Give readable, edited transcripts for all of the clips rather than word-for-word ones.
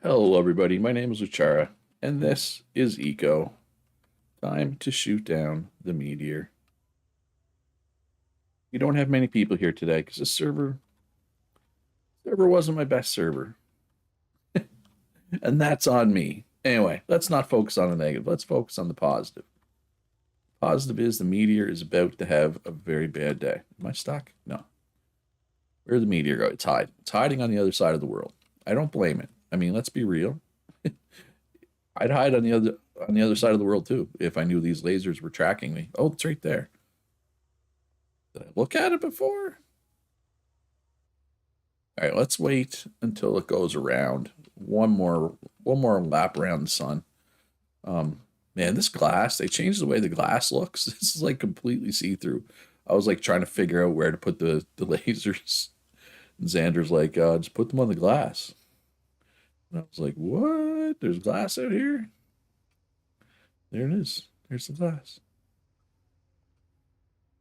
Hello, everybody. My name is Uchara, and this is Eco. Time to shoot down the meteor. We don't have many people here today because the server wasn't my best server, and that's on me. Anyway, let's not focus on the negative. Let's focus on the positive. Positive is the meteor is about to have a very bad day. Am I stuck? No. Where'd the meteor go? It's hiding. It's hiding on the other side of the world. I don't blame it. I mean, let's be real. I'd hide on the other side of the world too if I knew these lasers were tracking me. Oh, it's right there. Did I look at it before? All right, let's wait until it goes around. One more lap around the sun. Man, this glass, they changed the way the glass looks. This is like completely see-through. I was like trying to figure out where to put the lasers. And Xander's like, just put them on the glass. And I was like, what? There's glass out here? There it is. There's the glass.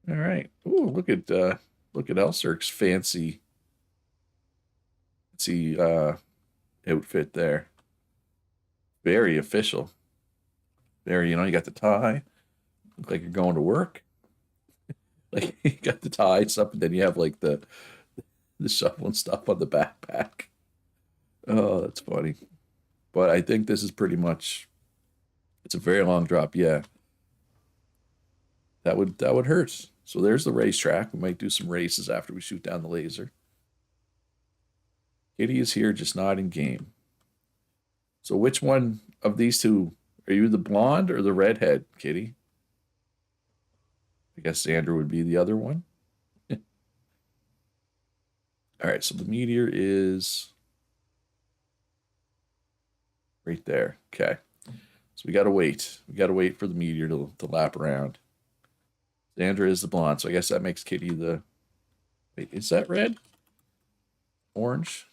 All right. Ooh, look at Elserk's fancy outfit there. Very official. There, you got the tie. Look like you're going to work. Like you got the tie stuff, and then you have like the shovel and stuff on the backpack. Oh, that's funny. But I think this is pretty much it's a very long drop. Yeah, that would hurt. So there's the racetrack. We might do some races after we shoot down the laser. Kitty is here, just not in game. So which one of these two are you, the blonde or the redhead, Kitty? I guess Xander would be the other one. All right, so the meteor is right there. Okay. So we gotta wait. We gotta wait for the meteor to lap around. Xander is the blonde, so I guess that makes Kitty the. Wait, is that red? Orange?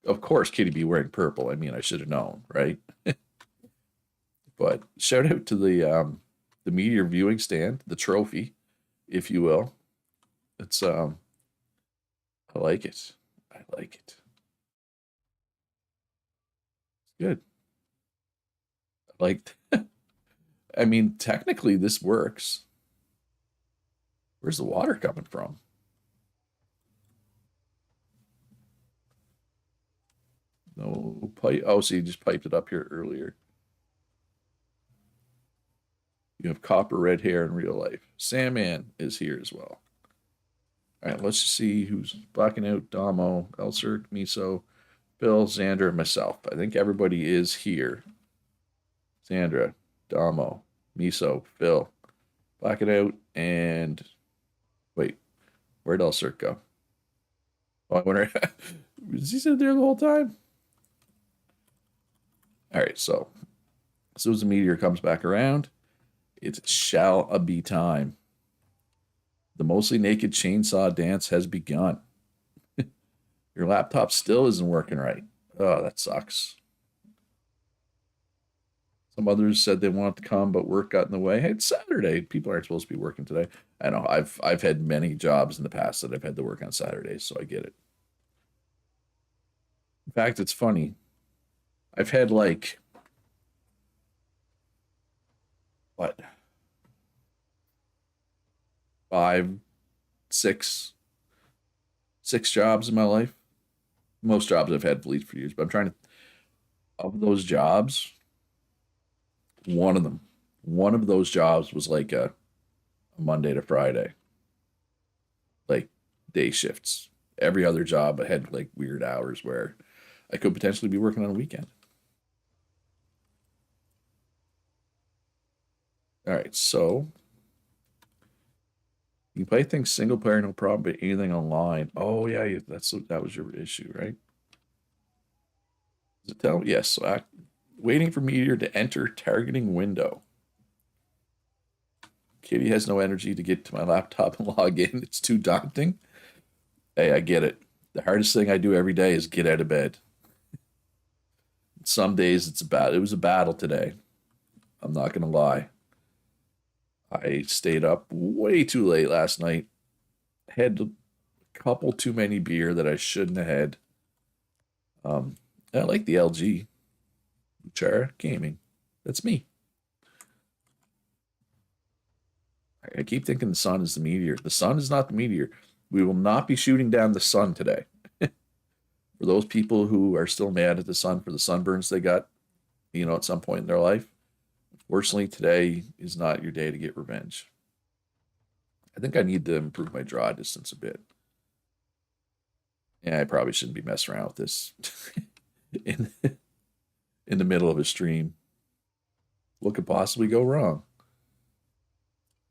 Of course, Kitty be wearing purple. I mean, I should have known, right? But shout out to the meteor viewing stand, the trophy, if you will. It's I like it. I like it. It's good. I like. I mean, technically, this works. Where's the water coming from? No pipe. Oh, so you just piped it up here earlier. You have copper red hair in real life. Sandman is here as well. All right, let's just see who's blocking out Damo, Elser, Miso, Bill, Xander, and myself. I think everybody is here. Sandra, Damo, Miso, Phil, black it out, and wait, where'd Elser go? Oh, I wonder, is he sitting there the whole time? All right, so as soon as the meteor comes back around, it shall be time. The mostly naked chainsaw dance has begun. Your laptop still isn't working right. Oh, that sucks. Some others said they wanted to come, but work got in the way. Hey, it's Saturday. People aren't supposed to be working today. I know. I've had many jobs in the past that I've had to work on Saturdays, so I get it. In fact, it's funny. I've had like what, five, six, six jobs in my life. Most jobs I've had for years, but I'm trying to of those jobs, one of them, one of those jobs was like a Monday to Friday, like day shifts. Every other job I had like weird hours where I could potentially be working on a weekend. All right, so you can play things single player, no problem, but anything online. Oh yeah, that was your issue, right? Does it tell? Yes. So waiting for Meteor to enter targeting window. Kitty has no energy to get to my laptop and log in. It's too daunting. Hey, I get it. The hardest thing I do every day is get out of bed. Some days it was a battle today. I'm not gonna lie. I stayed up way too late last night. Had a couple too many beer that I shouldn't have had. Um, I like the LG. Chara Gaming. That's me. I keep thinking the sun is the meteor. The sun is not the meteor. We will not be shooting down the sun today. For those people who are still mad at the sun for the sunburns they got, at some point in their life, fortunately, today is not your day to get revenge. I think I need to improve my draw distance a bit. Yeah, I probably shouldn't be messing around with this in in the middle of a stream. What could possibly go wrong?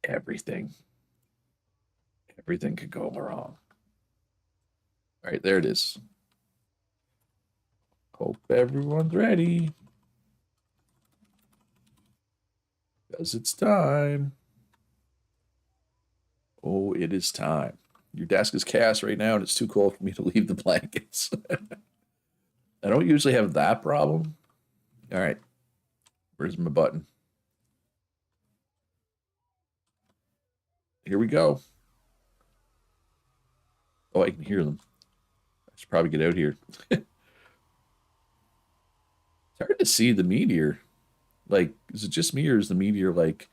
Everything. Everything could go wrong. All right, there it is. Hope everyone's ready. Because it's time. Oh, it is time. Your desk is cast right now, and it's too cold for me to leave the blankets. I don't usually have that problem. All right. Where's my button? Here we go. Oh, I can hear them. I should probably get out here. It's hard to see the meteor. Like, is it just me, or is the meteor like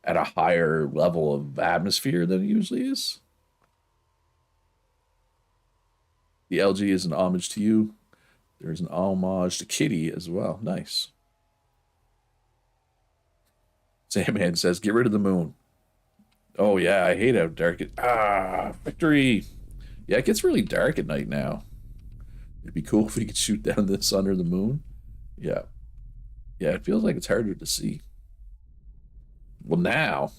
at a higher level of atmosphere than it usually is? The LG is an homage to you. There's an homage to Kitty as well. Nice. Sandman says, get rid of the moon. Oh, yeah, I hate how dark it... victory! Yeah, it gets really dark at night now. It'd be cool if we could shoot down the sun or the moon. Yeah. Yeah, it feels like it's harder to see. Well, now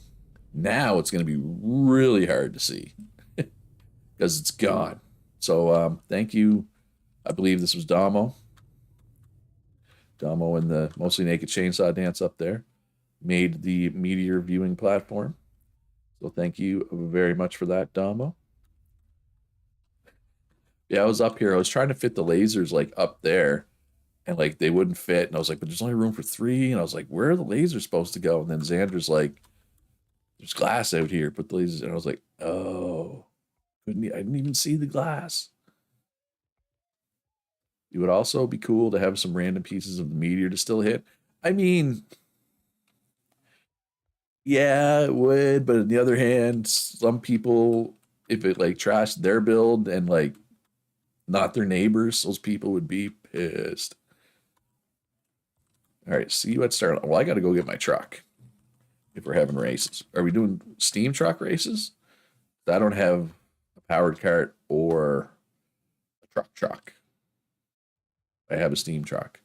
it's going to be really hard to see because it's gone. So thank you. I believe this was Damo. Damo and the Mostly Naked Chainsaw Dance up there made the Meteor viewing platform. So thank you very much for that, Damo. Yeah, I was up here. I was trying to fit the lasers like up there, and like they wouldn't fit. And I was like, but there's only room for 3. And I was like, where are the lasers supposed to go? And then Xander's like, there's glass out here. Put the lasers. And I was like, oh, I didn't even see the glass. It would also be cool to have some random pieces of the meteor to still hit. I mean, yeah, it would, but on the other hand, some people, if it like trashed their build and like not their neighbors, those people would be pissed. All right, see you at start. Well, I got to go get my truck if we're having races. Are we doing steam truck races? I don't have a powered cart or a truck. I have a steam truck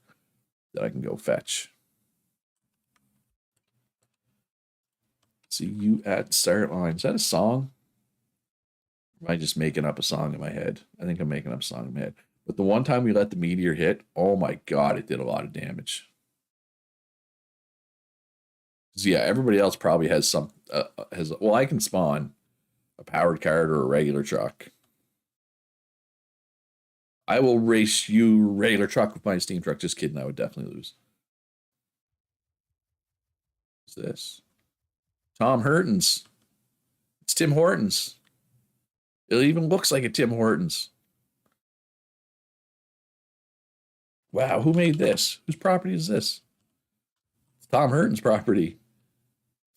that I can go fetch. See you at start line. Is that a song? Or am I just making up a song in my head? I think I'm making up a song in my head. But the one time we let the meteor hit, oh my god, it did a lot of damage. So yeah, everybody else probably has some well, I can spawn a powered cart or a regular truck. I will race you regular truck with my steam truck. Just kidding, I would definitely lose. What's this? Tom Hortons. It's Tim Hortons. It even looks like a Tim Hortons. Wow, who made this? Whose property is this? It's Tom Hortons' property.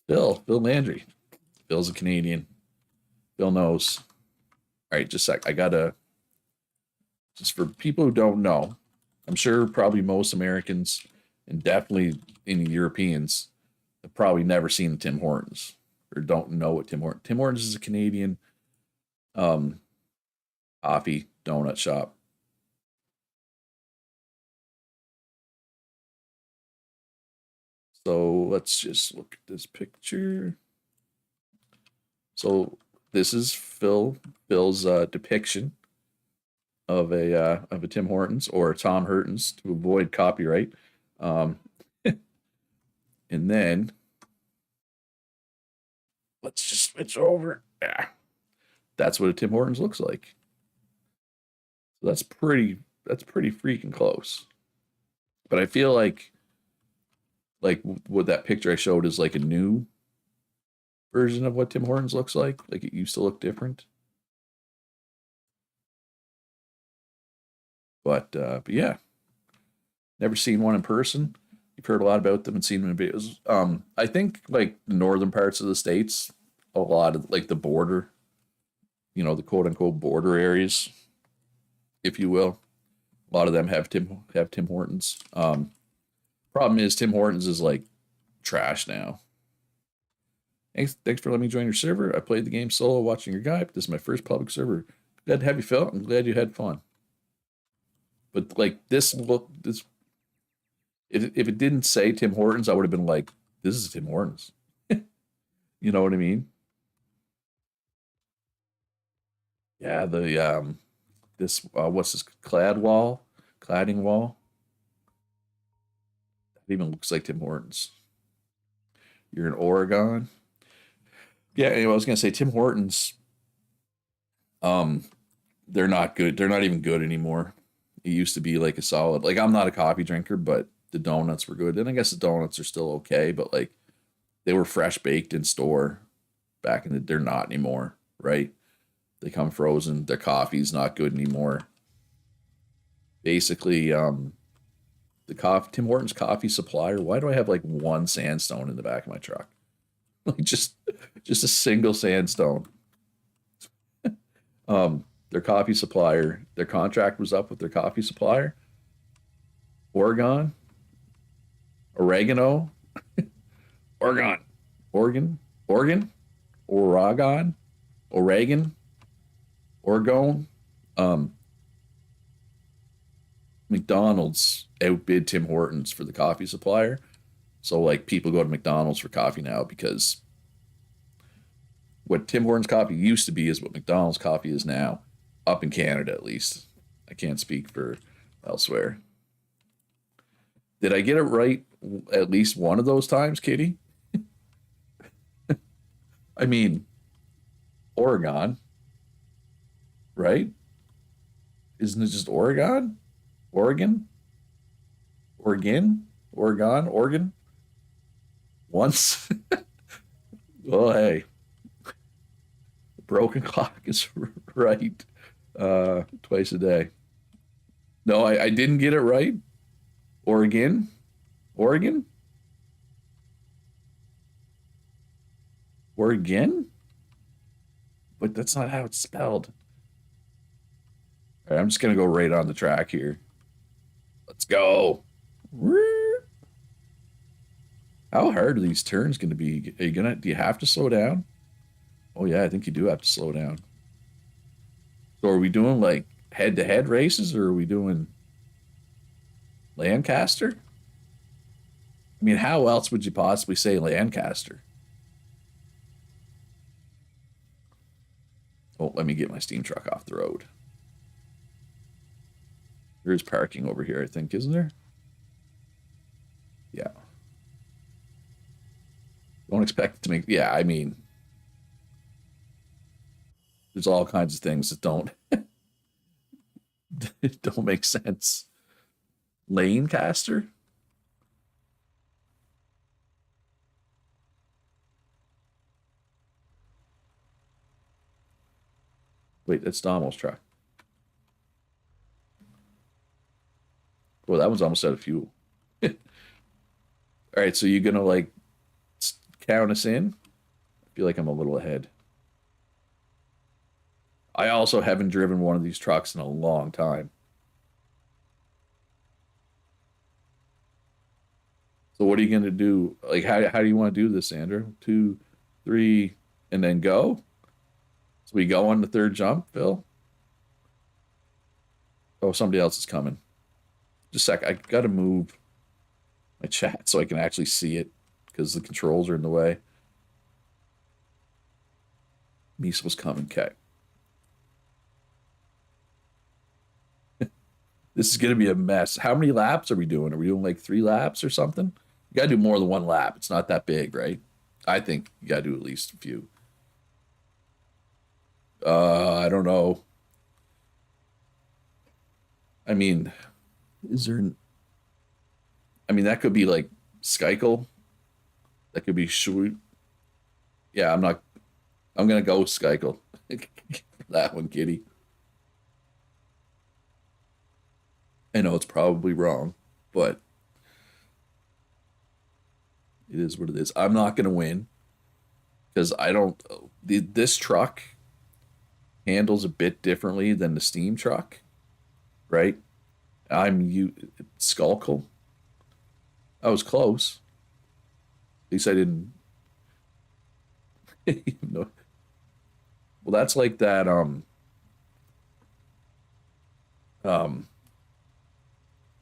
Phil Landry. Phil's a Canadian. Phil knows. All right, just a sec. I gotta, just for people who don't know, I'm sure probably most Americans and definitely any Europeans have probably never seen Tim Hortons or don't know what Tim Hortons. Tim Hortons is a Canadian um, coffee donut shop. So let's just look at this picture. So this is Phil's depiction of a Tim Hortons or Tom Hortons to avoid copyright. Um, and then let's just switch over. Yeah, that's what a Tim Hortons looks like. So that's pretty freaking close. But I feel like what that picture I showed is like a new version of what Tim Hortons looks like. Like it used to look different. But yeah, Never seen one in person. You've heard a lot about them and seen them in videos. I think like the northern parts of the states, a lot of like the border, the quote unquote border areas, if you will. A lot of them have Tim Hortons. Problem is Tim Hortons is like trash now. Thanks for letting me join your server. I played the game solo watching your guy, but this is my first public server. Glad to have you, Phil. I'm glad you had fun. But like this if it didn't say Tim Hortons, I would have been like, this is Tim Hortons. You know what I mean? Yeah, this what's this cladding wall? It even looks like Tim Hortons. You're in Oregon. Yeah, anyway, I was gonna say Tim Hortons. Um, they're not good. They're not even good anymore. It used to be like a solid. Like I'm not a coffee drinker, but the donuts were good, and I guess the donuts are still okay. But like they were fresh baked in store back in the. They're not anymore, right? They come frozen. Their coffee's not good anymore. Basically, the Tim Hortons coffee supplier. Why do I have like one sandstone in the back of my truck? Like just a single sandstone. Their coffee supplier, their contract was up with their coffee supplier. Oregon, oregano, Oregon, Oregon. Um, McDonald's outbid Tim Hortons for the coffee supplier. So like people go to McDonald's for coffee now because what Tim Hortons coffee used to be is what McDonald's coffee is now, up in Canada at least. I can't speak for elsewhere. Did I get it right at least one of those times, Kitty? I mean, Oregon, right? Isn't it just Oregon? Oregon? Oregon? Once? Well, hey, broken clock is right twice a day. No, I didn't get it right. Oregon? Oregon? Oregon? But that's not how it's spelled. All right, I'm just going to go right on the track here. Let's go. How hard are these turns going to be? Do you have to slow down? Oh yeah, I think you do have to slow down. So are we doing like head-to-head races or are we doing Lancaster? I mean, how else would you possibly say Lancaster? Oh, let me get my steam truck off the road. There is parking over here, I think, isn't there? Yeah. Don't expect it to make. Yeah, I mean, there's all kinds of things that don't don't make sense. Lancaster? Wait, that's Domo's truck. Well, that one's almost out of fuel. All right, so you're gonna like count us in? I feel like I'm a little ahead. I also haven't driven one of these trucks in a long time. So what are you gonna do? Like, how do you want to do this, Andrew? 2, 3, and then go? So we go on the third jump, Phil? Oh, somebody else is coming. Just a sec. I gotta move my chat so I can actually see it because the controls are in the way. Misa's coming. Okay. This is gonna be a mess. How many laps are we doing? Are we doing like 3 laps or something? You gotta do more than 1 lap. It's not that big, right? I think you gotta do at least a few. I don't know. I mean, is there? I mean, that could be like Skykel. That could be Sweet. Yeah, I'm not. I'm gonna go with Skykel. That one, Kitty. I know it's probably wrong. but it is what it is. I'm not going to win because I don't. This truck handles a bit differently than the steam truck, right? I'm you Skulkle. I was close. At least I didn't. No. Well, that's like that. Um,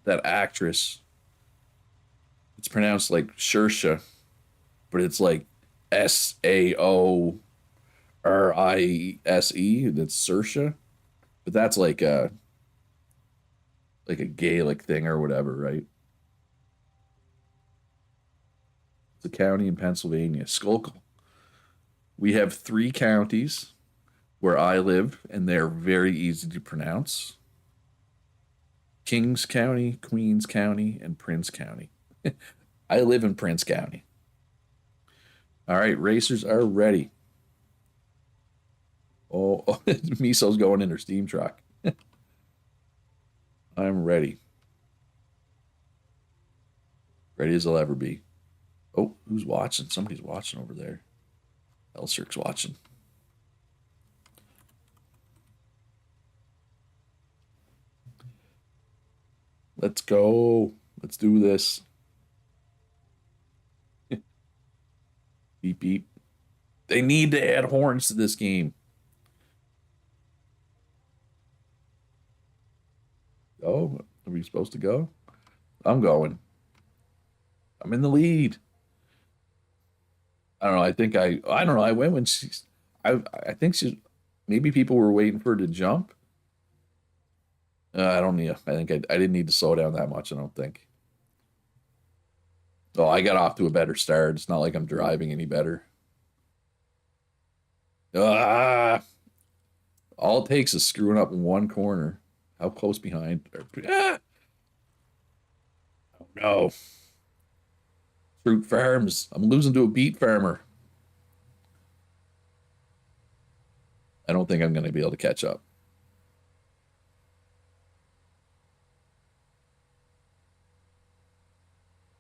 that actress. It's pronounced like Shersha, but it's like Saorise. That's Sersha, but that's like a Gaelic thing or whatever, right? It's a county in Pennsylvania. Schuylkill. We have three counties where I live, and they're very easy to pronounce: Kings County, Queens County, and Prince County. I live in Prince County. All right, racers are ready. Oh, Miso's going in her steam truck. I'm ready. Ready as I'll ever be. Oh, who's watching? Somebody's watching over there. Elserk's watching. Let's go. Let's do this. Beep beep. They need to add horns to this game. Oh, are we supposed to go? I'm going. I'm in the lead. I don't know. I don't know. I went when she's I think she's maybe people were waiting for her to jump. I don't need. I think I didn't need to slow down that much. I don't think. Oh, I got off to a better start. It's not like I'm driving any better. Ah, all it takes is screwing up in one corner. How close behind? Ah, oh no. Fruit farms. I'm losing to a beet farmer. I don't think I'm going to be able to catch up.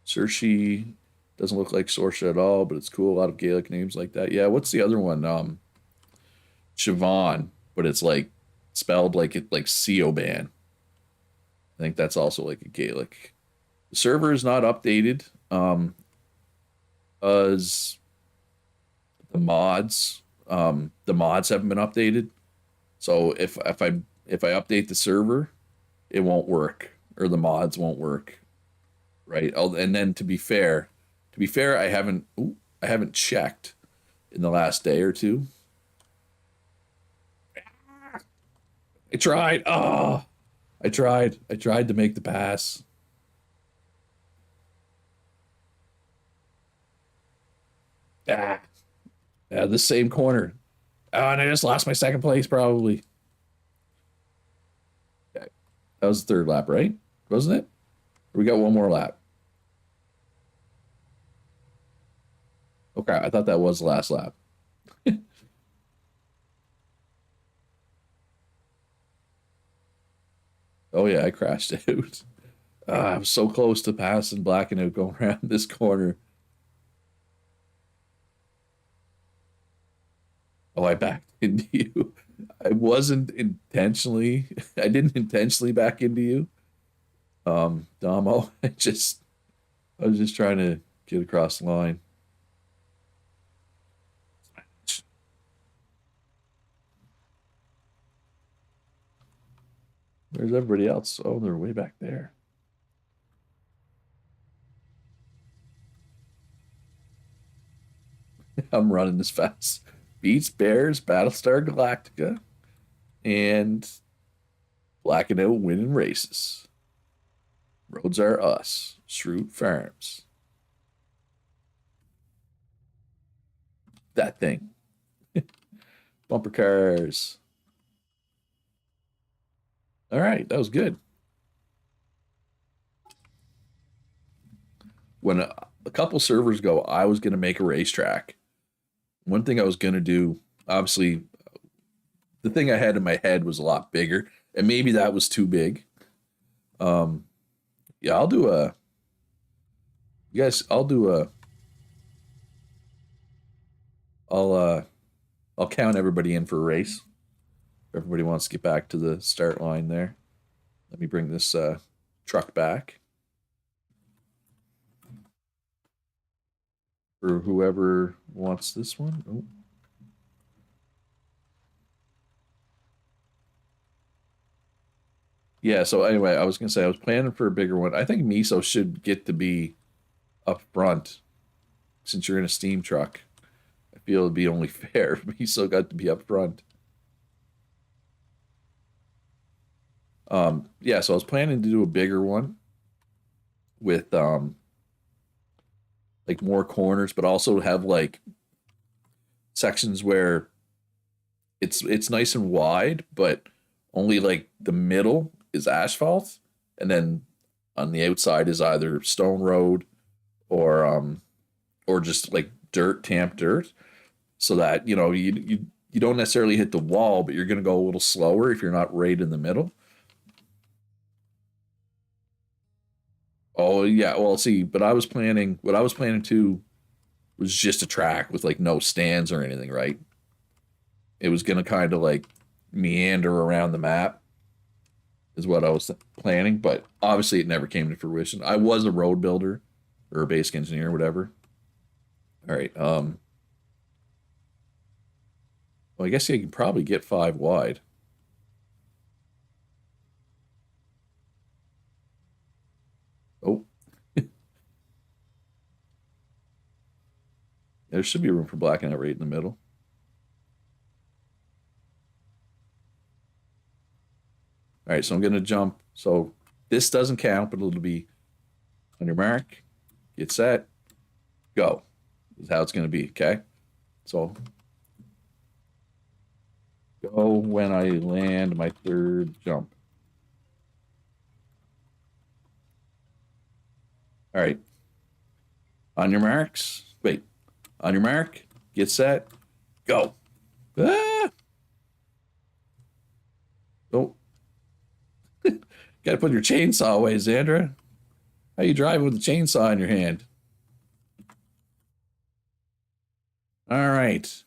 Cersei doesn't look like Sorsha at all, but it's cool. A lot of Gaelic names like that. Yeah, what's the other one? Siobhan, but it's like spelled like it like Ceoban. I think that's also like a Gaelic. The server is not updated. As the mods haven't been updated. So if I update the server, it won't work or the mods won't work, right? And then to be fair, I haven't checked in the last day or two. I tried. Oh, I tried. I tried to make the pass. Ah, yeah, the same corner. Oh, and I just lost my second place probably. Okay. That was the third lap, right? Wasn't it? We got one more lap. Okay, I thought that was the last lap. Oh yeah, I crashed out. I'm so close to passing Black and out going around this corner. Oh, I backed into you. I wasn't intentionally. I didn't intentionally back into you, Damo. I was just trying to get across the line. Where's everybody else? Oh, they're way back there. I'm running as fast. Beats Bears, Battlestar Galactica, and Black and Out winning races. Roads are us. Shroot Farms. That thing. Bumper cars. All right, that was good. When a couple servers ago, I was going to make a racetrack. One thing I was going to do, obviously, the thing I had in my head was a lot bigger, and maybe that was too big. Um, Yeah, I'll do a. You guys, I'll do a. I'll I'll count everybody in for a race. If everybody wants to get back to the start line there. Let me bring this truck back for whoever wants this one. Oh. Yeah, so anyway, I was gonna say I was planning for a bigger one. I think Miso should get to be up front since you're in a steam truck. I feel it'd be only fair if Miso got to be up front. Yeah, so I was planning to do a bigger one with like more corners, but also have like sections where it's nice and wide, but only like the middle is asphalt, and then on the outside is either stone road or just like dirt, tamp dirt, so that you don't necessarily hit the wall, but you're gonna go a little slower if you're not right in the middle. Oh yeah, well see, but I was planning what I was planning to was just a track with like no stands or anything, right? It was gonna kind of like meander around the map is what I was planning, but obviously it never came to fruition. I was a road builder or a basic engineer, whatever. All right. Well, I guess you can probably get five wide. Oh, there should be room for black and right in the middle. All right, so I'm gonna jump. So this doesn't count, but it'll be on your mark, get set, go. Is how it's gonna be. Okay. So go when I land my third jump. All right. On your marks. Wait. On your mark, get set, go. Ah! Oh, got to put your chainsaw away, Xandra. How you driving with a chainsaw in your hand? All right.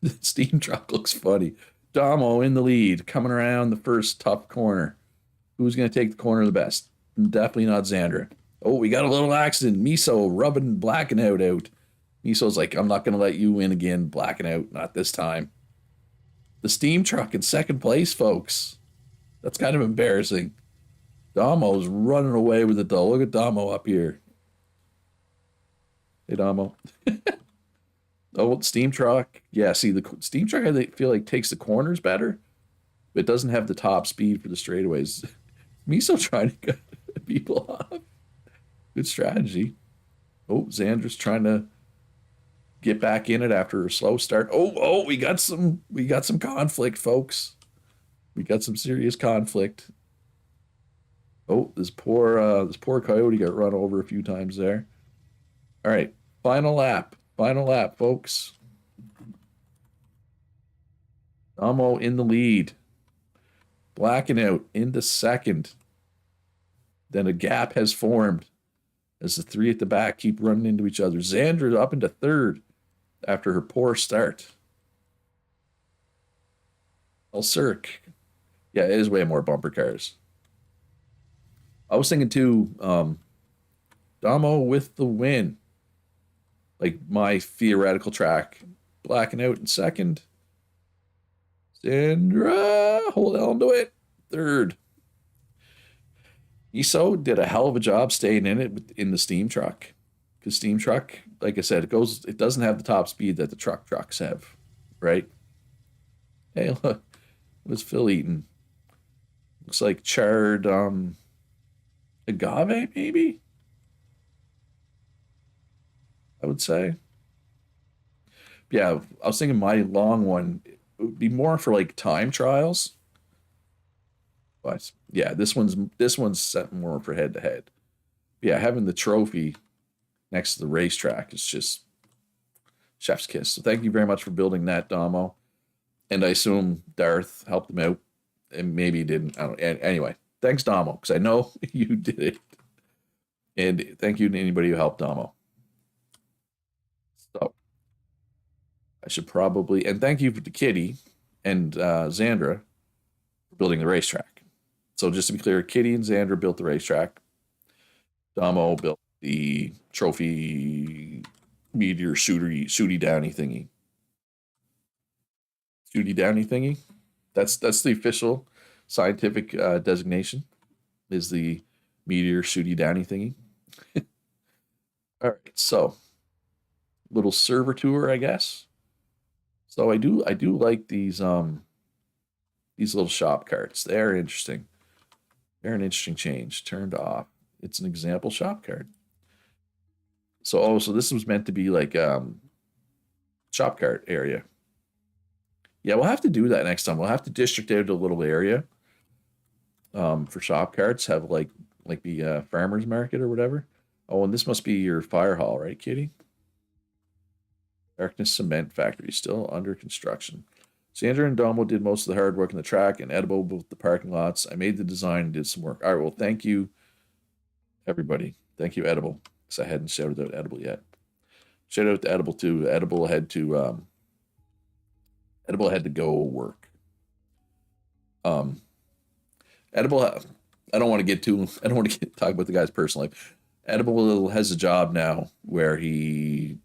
The steam truck looks funny. Damo in the lead, coming around the first tough corner. Who's going to take the corner the best? Definitely not Xandra. Oh, we got a little accident. Miso rubbing blacking out. Miso's like, I'm not going to let you win again, blacking out. Not this time. The steam truck in second place, folks. That's kind of embarrassing. Damo's running away with it, though. Look at Damo up here. Hey, Damo. Oh, steam truck. Yeah, see, the steam truck, I feel like, takes the corners better, but it doesn't have the top speed for the straightaways. Miso trying to cut people off. Good strategy. Oh, Xandra's trying to get back in it after a slow start. Oh, we got some conflict, folks. We got some serious conflict. Oh, this poor coyote got run over a few times there. All right, final lap, folks. Amo in the lead, blacking out into second. Then a gap has formed as the three at the back keep running into each other. Xandra up into third after her poor start. Cirque. Yeah, it is way more bumper cars. I was thinking too, Damo with the win. Like my theoretical track. Blacking out in second. Sandra, hold on to it. Third. Iso did a hell of a job staying in it in the steam truck. Because steam truck, like I said, it doesn't have the top speed that the trucks have, right? Hey, look, what's Phil eating? Looks like charred agave, maybe? I would say. Yeah, I was thinking my long one would be more for like time trials. But yeah, this one's set more for head to head. Yeah, having the trophy next to the racetrack is just chef's kiss. So thank you very much for building that, Damo. And I assume Darth helped him out, and maybe he didn't. I don't. Anyway, Thanks, Damo, because I know you did it. And thank you to anybody who helped Damo. So I should probably, and thank you to Kitty and Xandra for building the racetrack. So just to be clear, Kitty and Xandra built the racetrack. Damo built the trophy meteor shooty downy thingy. Shooty downy thingy. That's the official scientific designation. Is the meteor shooty downy thingy. All right, so little server tour, I guess. So I do like these little shop carts. They're interesting. They're an interesting change. Turned off. It's an example shop cart. So this was meant to be like shop cart area. Yeah, we'll have to do that next time. We'll have to district out a little area for shop carts. Have like the farmers market or whatever. Oh, and this must be your fire hall, right, Kitty? Darkness Cement Factory still under construction. Sandra and Domo did most of the hard work in the track, and Edible built the parking lots. I made the design and did some work. All right, well, thank you, everybody. Thank you, Edible, because I hadn't shouted out Edible yet. Shout out to Edible too. Edible had to go work. Um, Edible. I don't want to get too. I don't want to talk about the guy's personal life. Edible has a job now where he's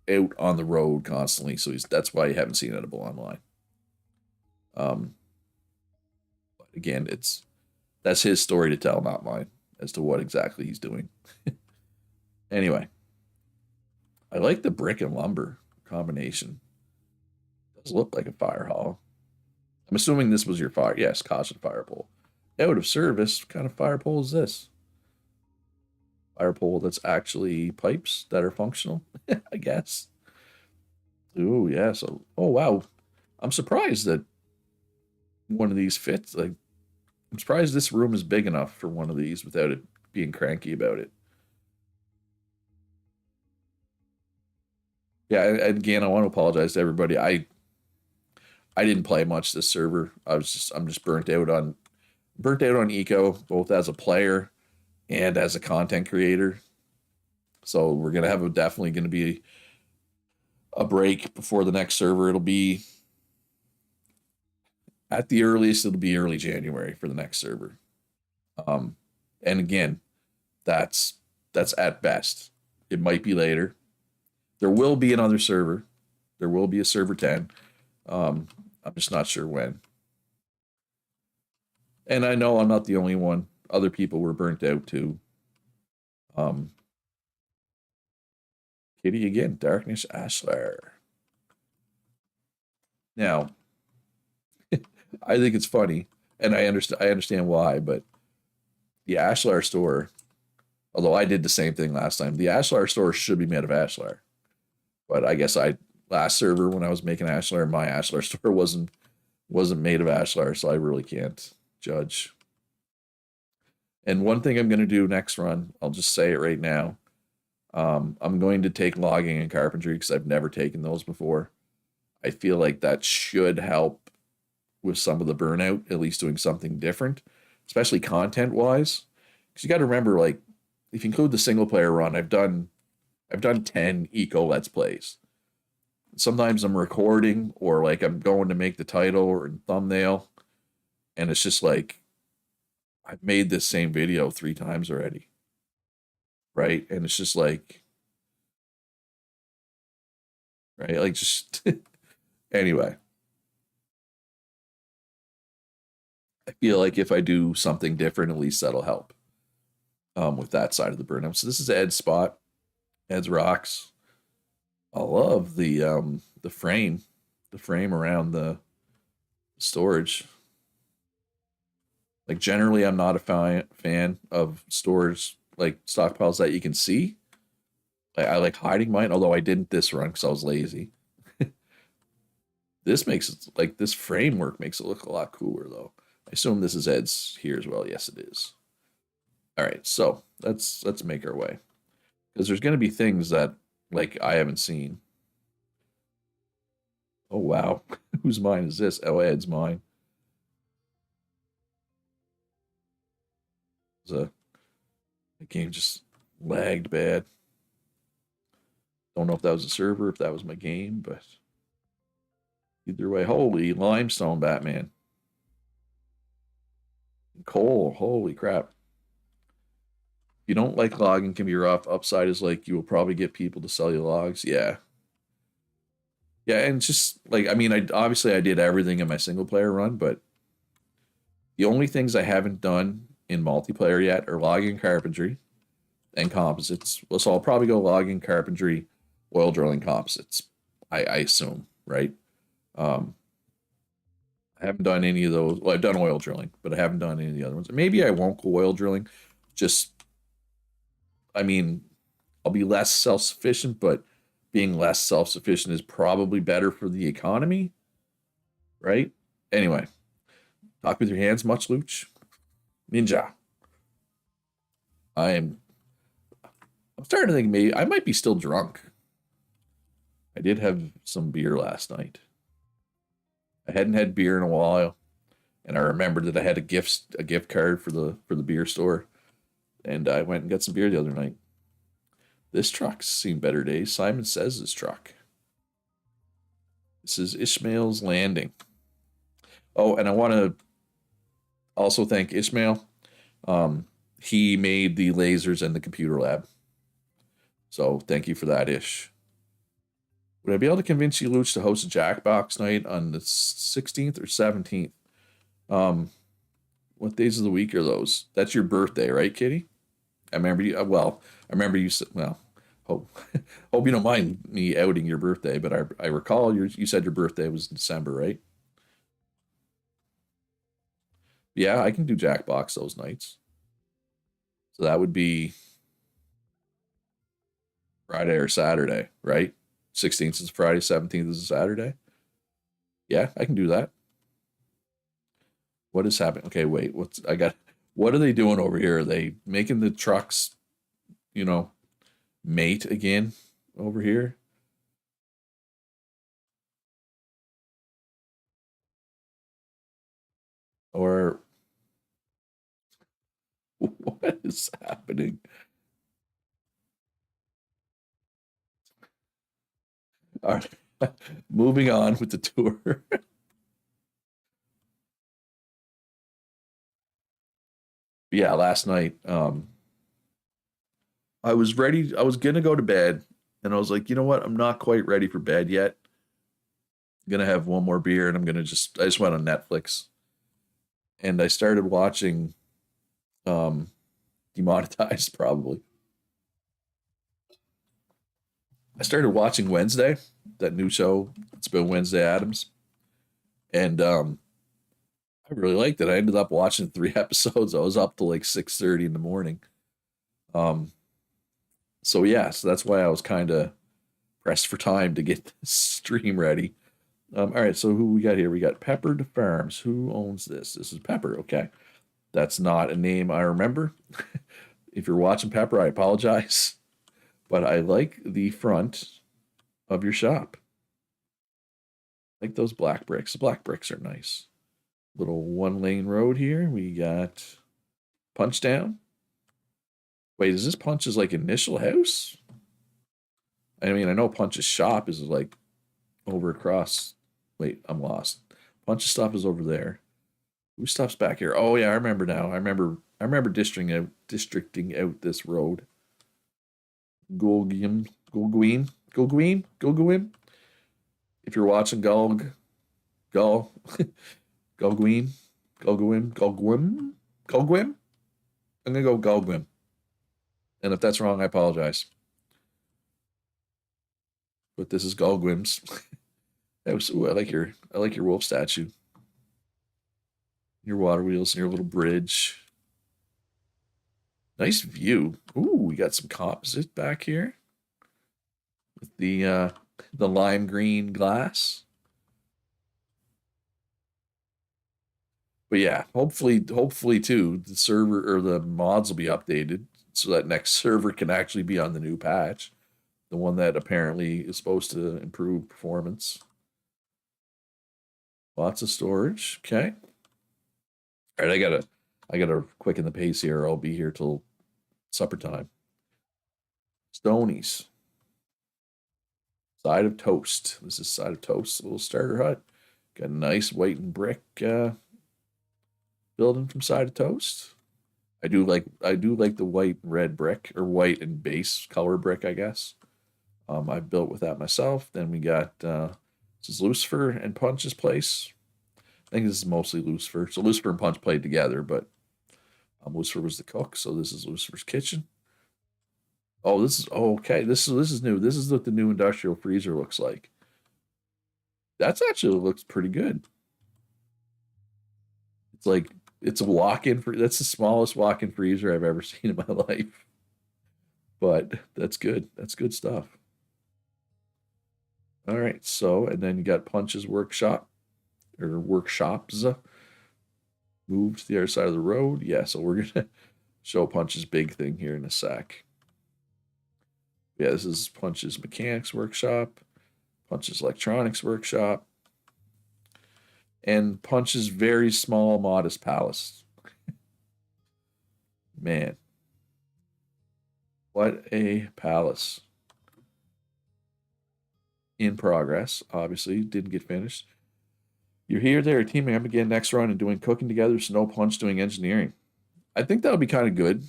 out on the road constantly, so that's why you haven't seen Edible online. Um, but again, that's his story to tell, not mine, as to what exactly he's doing. Anyway, I like the brick and lumber combination. It does look like a fire hall. I'm assuming this was your fire. Yes, caution fire pole. Out of service. What kind of fire pole is this? Fire pole that's actually pipes that are functional, I guess. Ooh, yeah. So, oh wow, I'm surprised that one of these fits. Like, I'm surprised this room is big enough for one of these without it being cranky about it. Yeah, and again, I want to apologize to everybody. I didn't play much this server. I'm just burnt out on eco, both as a player and as a content creator. So we're gonna have definitely gonna be a break before the next server. It'll be at the earliest, it'll be early January for the next server. Um, and again, that's that's at best. It might be later. There will be another server. There will be a server 10. I'm just not sure when. And I know I'm not the only one. Other people were burnt out too. Um, Kitty again, Darkness Ashlar. Now, I think it's funny, and I understand why, but the Ashlar store, although I did the same thing last time, the Ashlar store should be made of Ashlar. But I guess I last server when I was making Ashlar, my Ashlar store wasn't made of Ashlar, so I really can't judge. And one thing I'm going to do next run, I'll just say it right now. I'm going to take logging and carpentry because I've never taken those before. I feel like that should help with some of the burnout, at least doing something different, especially content wise. Because you got to remember, like, if you include the single player run, I've done 10 eco let's plays. Sometimes I'm recording or like I'm going to make the title or thumbnail, and it's just like I've made this same video 3 times already, right? And it's just like, right, like just anyway. I feel like if I do something different, at least that'll help with that side of the burnout. So this is Ed's spot, Ed's rocks. I love the frame around the storage. Like generally, I'm not a fan of storage like stockpiles that you can see. I like hiding mine, although I didn't this run because I was lazy. This makes it like this framework makes it look a lot cooler though. I assume this is Ed's here as well. Yes, it is. All right, so let's make our way because there's going to be things that like I haven't seen. Oh wow, whose mine is this? Oh, Ed's mine. The game just lagged bad. Don't know if that was a server, if that was my game, but either way, holy limestone Batman. Coal, holy crap. If you don't like logging, can be rough. Upside is like you will probably get people to sell you logs. Yeah. Yeah, and just like I mean, I obviously I did everything in my single player run, but the only things I haven't done in multiplayer yet are logging, carpentry, and composites. Well, so I'll probably go logging, carpentry, oil drilling, composites. I assume, right? Um, I haven't done any of those. Well, I've done oil drilling, but I haven't done any of the other ones. Maybe I won't go oil drilling. Just, I mean, I'll be less self sufficient, but being less self sufficient is probably better for the economy, right? Anyway, talk with your hands, much Luch. Ninja. I am. I'm starting to think maybe I might be still drunk. I did have some beer last night. I hadn't had beer in a while, and I remembered that I had a gift card for the beer store, and I went and got some beer the other night. This truck's seen better days. Simon says this truck. This is Ishmael's Landing. Oh, and I want to also thank Ishmael. He made the lasers and the computer lab. So thank you for that, Ish. Would I be able to convince you, Luch, to host a Jackbox night on the 16th or 17th? What days of the week are those? That's your birthday, right, Kitty? I remember you. Well, I remember you said. Well, hope hope you don't mind me outing your birthday, but I recall you said your birthday was in December, right? Yeah, I can do Jackbox those nights. So that would be Friday or Saturday, right? 16th is Friday, 17th is a Saturday. Yeah, I can do that. What is happening? Okay, wait. What are they doing over here? Are they making the trucks, you know, mate again over here? Or what is happening? All right. Moving on with the tour. Yeah, last night, I was gonna go to bed, and I was like, you know what? I'm not quite ready for bed yet. I'm gonna have one more beer, and I just went on Netflix, and I started watching um Demonetized probably. I started watching Wednesday, that new show. It's been Wednesday Adams, and I really liked it. I ended up watching 3 episodes. I was up to like 6:30 in the morning. Um, so yeah, so that's why I was kind of pressed for time to get this stream ready. All right, so who we got here? We got Peppered Farms. Who owns this? This is Pepper. Okay, that's not a name I remember. If you're watching Pepper, I apologize, but I like the front of your shop. I like those black bricks. The black bricks are nice. Little one lane road here. We got Punch Down. Wait, is this Punch's like initial house? I mean, I know Punch's shop is like over across. Wait, I'm lost. Punch's stop is over there. Who stops back here? Oh yeah, I remember now. I remember districting out this road. Gulgim, Gulguin. If you're watching Gul, Gulguin, Gulguim. I'm gonna go Gulguim. And if that's wrong, I apologize. But this is Gulguim's. Ooh, I like your wolf statue. Your water wheels and your little bridge. Nice view. Ooh, we got some composite back here with the lime green glass. But yeah, hopefully too, the server or the mods will be updated so that next server can actually be on the new patch, the one that apparently is supposed to improve performance. Lots of storage. Okay. All right, I gotta I gotta quicken the pace here. I'll be here till supper time. Stonies. Side of toast. This is side of toast, a little starter hut. Got a nice white and brick building from side of toast. I do like the white and red brick or white and base color brick, I guess. I built with that myself. Then we got this is Lucifer and Punch's place. I think this is mostly Lucifer. So Lucifer and Punch played together, but Lucifer was the cook, so this is Lucifer's kitchen. Oh, this is okay. This is new. This is what the new industrial freezer looks like. That's actually looks pretty good. It's like it's a walk-in. That's the smallest walk-in freezer I've ever seen in my life. But that's good. That's good stuff. All right. So and then you got Punch's workshop or workshops. Moved to the other side of the road. Yeah. So we're gonna show Punch's big thing here in a sec. Yeah, this is Punch's mechanics workshop, Punch's electronics workshop, and Punch's very small, modest palace. Man, what a palace. In progress, obviously, didn't get finished. You're here, there, teaming up again next round and doing cooking together, so no Punch doing engineering. I think that would be kind of good.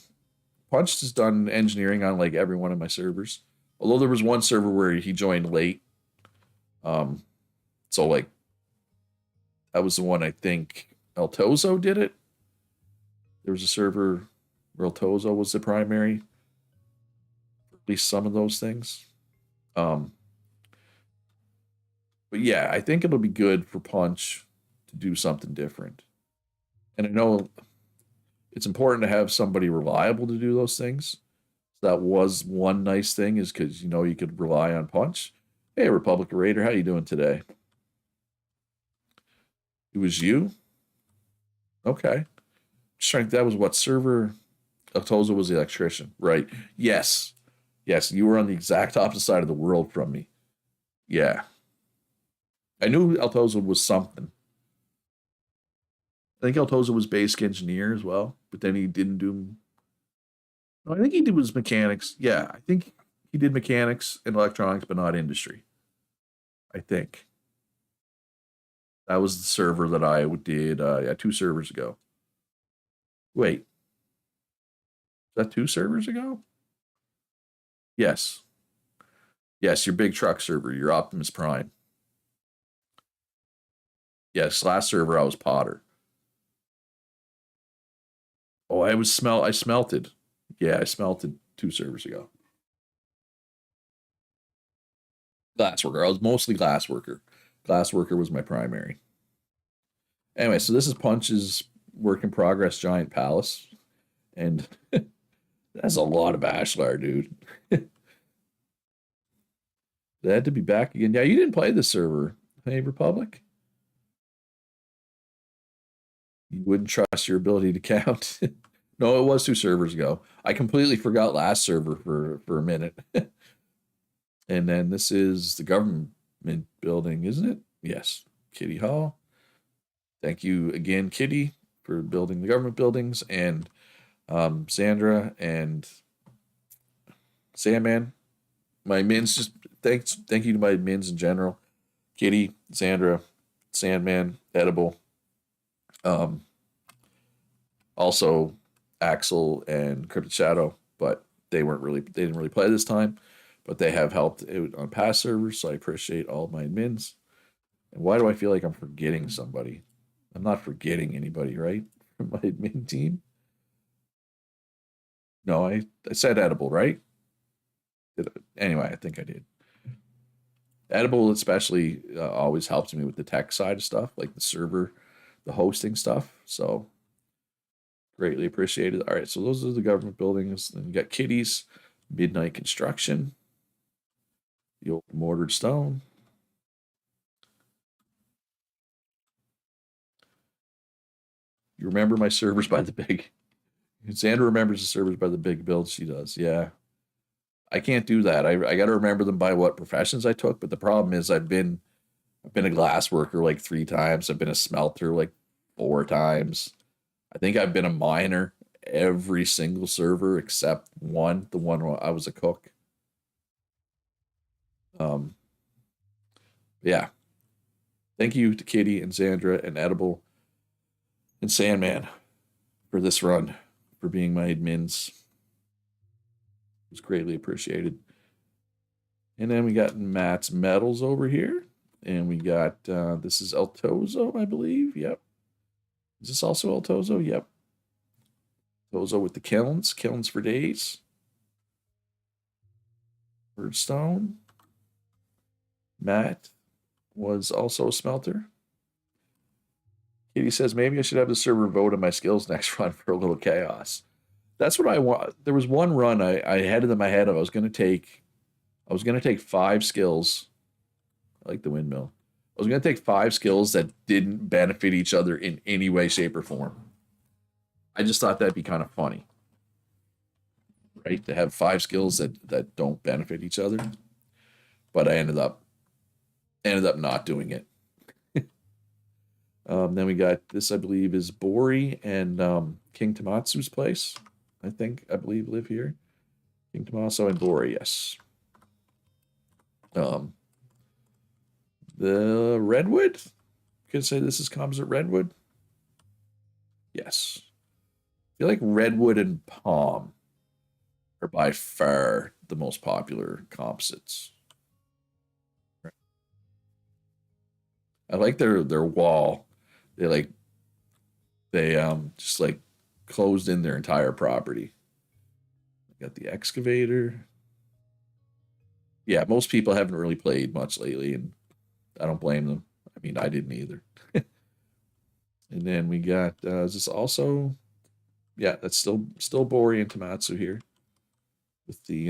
Punch has done engineering on like every one of my servers. Although there was one server where he joined late. Um, so like that was the one I think El Tozo did it. There was a server where El Tozo was the primary. At least some of those things. Um, but yeah, I think it'll be good for Punch to do something different. And I know it's important to have somebody reliable to do those things. That was one nice thing is because you could rely on Punch. Hey, Republic Raider, how you doing today? It was you? Okay. Just trying that was what server Altoza was the electrician. Right. Yes. Yes, you were on the exact opposite side of the world from me. Yeah. I knew Altoza was something. I think Altoza was basic engineer as well, but then he didn't do. No, I think he did was mechanics. Yeah, I think he did mechanics and electronics, but not industry. I think that was the server that I did. Yeah, 2 servers ago. Wait, is that 2 servers ago? Yes, yes, your big truck server, your Optimus Prime. Yes, last server I was Potter. Oh, I smelted. Yeah, I smelted 2 servers ago. Glassworker. I was mostly glassworker. Glassworker was my primary. Anyway, so this is Punch's work in progress giant palace. And that's a lot of Ashlar, dude. They had to be back again. Yeah, you didn't play the server. Hey, Republic? You wouldn't trust your ability to count. No, it was 2 servers ago. I completely forgot last server for a minute. And then this is the government building, isn't it? Yes. Kitty Hall. Thank you again, Kitty, for building the government buildings, and Sandra and Sandman. My mins, just thank you to my mins in general. Kitty, Sandra, Sandman, Edible. Um, Also Axel and Cryptid Shadow, but they didn't really play this time, but they have helped out on past servers, so I appreciate all my admins. And why do I feel like I'm forgetting somebody? I'm not forgetting anybody, right? From my admin team. No, I said edible, right? Anyway, I think I did. Edible especially always helps me with the tech side of stuff, like the server, the hosting stuff. So greatly appreciated. All right, so those are the government buildings. Then you got Kitty's Midnight Construction, the old mortared stone. You remember my servers by the big. Sandra remembers the servers by the big builds she does. Yeah, I can't do that. I got to remember them by what professions I took. But the problem is I've been a glass worker like 3 times. I've been a smelter like 4 times. I think I've been a miner every single server except one, the one where I was a cook. Um, yeah. Thank you to Kitty and Sandra and Edible and Sandman for this run, for being my admins. It was greatly appreciated. And then we got Matt's medals over here. And we got, this is El Tozo, I believe. Yep. Is this also El Tozo? Yep. Tozo with the kilns. Kilns for days. Birdstone. Matt was also a smelter. Katie says, maybe I should have the server vote on my skills next run for a little chaos. That's what I want. There was one run I had it in my head of. I was gonna take 5 skills. I like the windmill. I was gonna take 5 skills that didn't benefit each other in any way, shape, or form. I just thought that'd be kind of funny, right? To have 5 skills that don't benefit each other. But I ended up not doing it. Then we got this, I believe, is Bori and King Tomatsu's place. I believe live here. King Tommaso and Bori, yes. The Redwood? Could say this is composite Redwood. Yes. I feel like Redwood and Palm are by far the most popular composites. I like their wall. They just like closed in their entire property. Got the excavator. Yeah, most people haven't really played much lately, and I don't blame them. I mean, I didn't either. And then we got is this also? Yeah, that's still Bori and Tomatsu here with the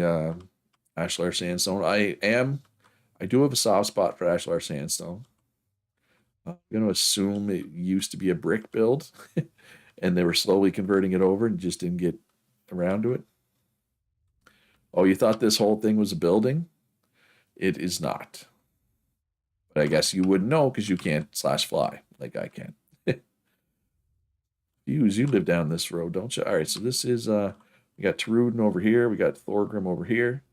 Ashlar Sandstone. I do have a soft spot for Ashlar Sandstone. I'm going to assume it used to be a brick build, and they were slowly converting it over and just didn't get around to it. Oh, you thought this whole thing was a building? It is not. But I guess you wouldn't know because you can't /fly like I can. You live down this road, don't you? All right, so this is we got Teruden over here, we got Thorgrim over here.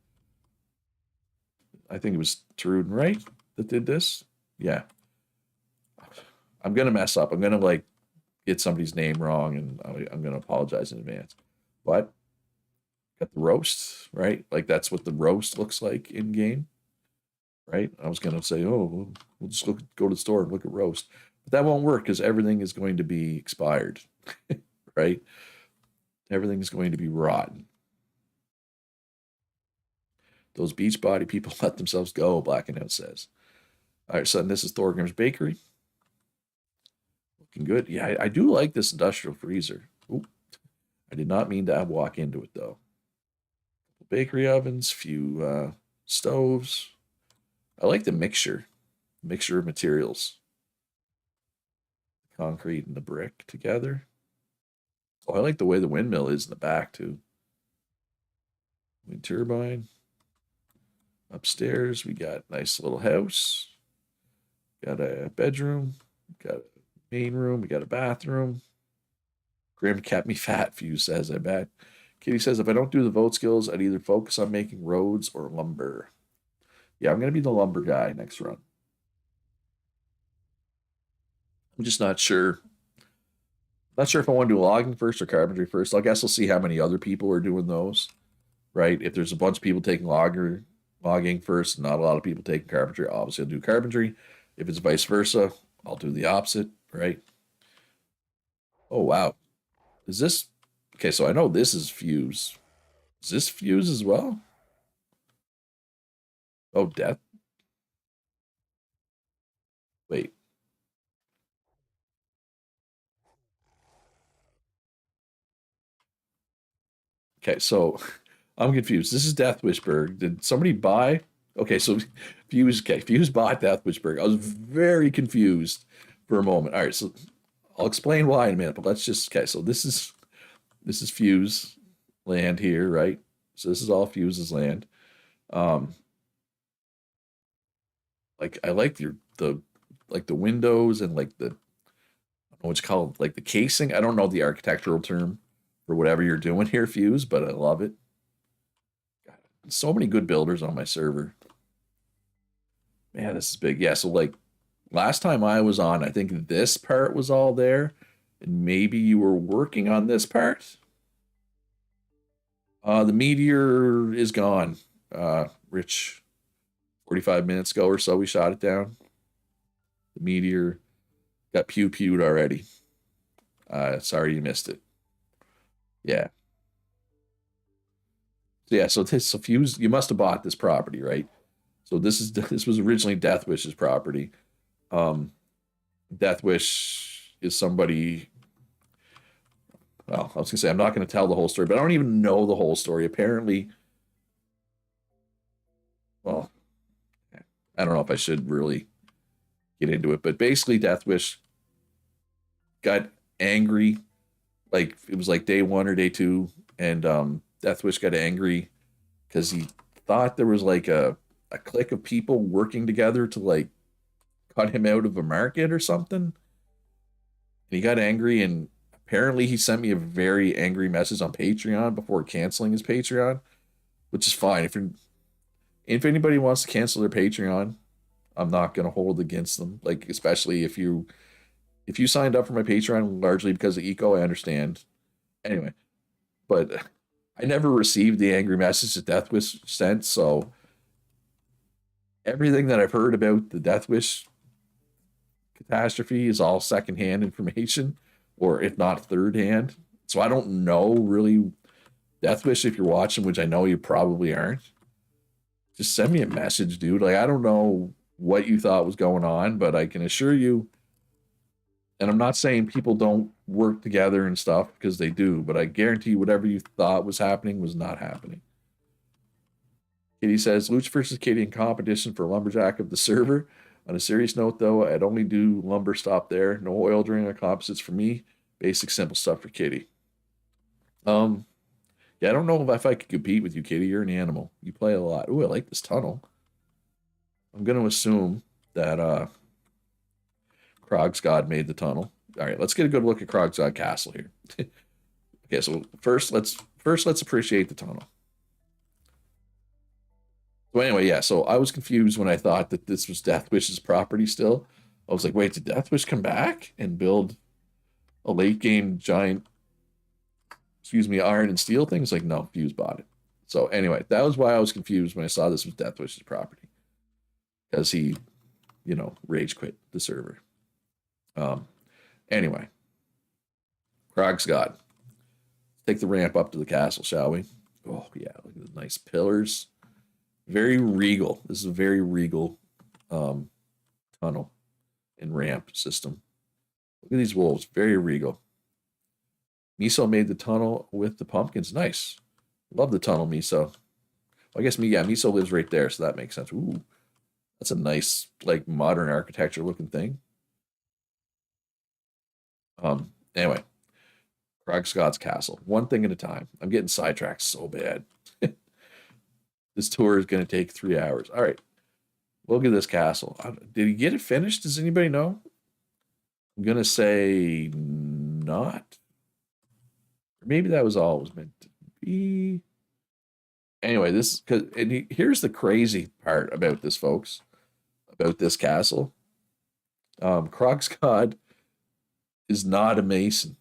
I think it was Teruden, right, that did this? Yeah. I'm gonna mess up. I'm gonna like get somebody's name wrong, and I'm gonna apologize in advance. But got the roast, right? Like that's what the roast looks like in game, right? I was gonna say, oh, we'll just go to the store and look at roast, but that won't work because everything is going to be expired, right? Everything is going to be rotten. Those Beachbody people let themselves go, Black and Out says. All right, so this is Thorgrim's Bakery. Looking good. Yeah, I do like this industrial freezer. Oop, I did not mean to walk into it, though. Bakery ovens, few stoves. I like the mixture of materials. Concrete and the brick together. Oh, I like the way the windmill is in the back, too. Wind turbine. Upstairs, we got a nice little house. Got a bedroom. Got a main room. We got a bathroom. Grim kept me fat, Fuse says, I bet. Kitty says, if I don't do the vote skills, I'd either focus on making roads or lumber. Yeah, I'm going to be the lumber guy next run. I'm just not sure. Not sure if I want to do logging first or carpentry first. I guess we'll see how many other people are doing those, right? If there's a bunch of people taking logging first, and not a lot of people taking carpentry, obviously I'll do carpentry. If it's vice versa, I'll do the opposite, right? Oh, wow. Is this... Okay, so I know this is Fuse. Is this Fuse as well? Oh, Death? Wait. Okay, so I'm confused. This is Death Wishberg. Did somebody buy? Okay, so Fuse. Okay, Fuse bought Death Wishberg. I was very confused for a moment. All right, so I'll explain why in a minute. But let's just okay. So this is Fuse land here, right? So this is all Fuse's land. Um, like I like the like the windows and like the know what you call it, like the casing. I don't know the architectural term for whatever you're doing here, Fuse, but I love it. God, so many good builders on my server. Man, this is big. Yeah, so like last time I was on, I think this part was all there, and maybe you were working on this part. The meteor is gone. Rich, 45 minutes ago or so, we shot it down. The meteor got pew-pewed already. Sorry you missed it. Yeah. So yeah, so Fuse, you must have bought this property, right? So this was originally Death Wish's property. Um, Death Wish is somebody. Well, I was gonna say I'm not gonna tell the whole story, but I don't even know the whole story. Apparently, well, I don't know if I should really get into it, but basically, Death Wish got angry. Like it was like day one or day two, and Death Wish got angry because he thought there was like a clique of people working together to like cut him out of a market or something. And he got angry, and apparently he sent me a very angry message on Patreon before canceling his Patreon, which is fine. If anybody wants to cancel their Patreon, I'm not gonna hold against them. Like especially if you signed up for my Patreon largely because of Eco, I understand. Anyway, but I never received the angry message that Death Wish sent, so everything that I've heard about the Death Wish catastrophe is all secondhand information, or if not third hand. So I don't know really. Death Wish, if you're watching, which I know you probably aren't, just send me a message, dude. Like I don't know what you thought was going on, but I can assure you, and I'm not saying people don't work together and stuff because they do, but I guarantee you whatever you thought was happening was not happening. Kitty says Luch versus Kitty in competition for lumberjack of the server. On a serious note, though, I'd only do lumber stop there. No oil drilling or composites for me. Basic, simple stuff for Kitty. Um, yeah, I don't know if I could compete with you, Kitty. You're an animal. You play a lot. Ooh, I like this tunnel. I'm gonna assume that Krogsgod made the tunnel. All right, let's get a good look at Krogsgod Castle here. Okay, so first let's appreciate the tunnel. So anyway, yeah. So I was confused when I thought that this was Death Wish's property still. I was like, wait, did Death Wish come back and build a late game giant, excuse me, iron and steel thing? It's like, no, Fuse bought it. So anyway, that was why I was confused when I saw this was Death Wish's property. Because he, rage quit the server. Um, anyway, Krogsgod. Take the ramp up to the castle, shall we? Oh yeah, look at the nice pillars. Very regal. This is a very regal um, tunnel and ramp system. Look at these wolves. Very regal. Miso made the tunnel with the pumpkins. Nice. Love the tunnel, Miso. Well, I guess Miso lives right there, so that makes sense. Ooh, that's a nice, like modern architecture looking thing. Anyway, Scott's castle. One thing at a time. I'm getting sidetracked so bad. This tour is going to take 3 hours. All right. Look at this castle. Did he get it finished? Does anybody know? I'm going to say not. Or maybe that was all it was meant to be. Anyway, here's the crazy part about this, folks, about this castle. Krogscott is not a mason.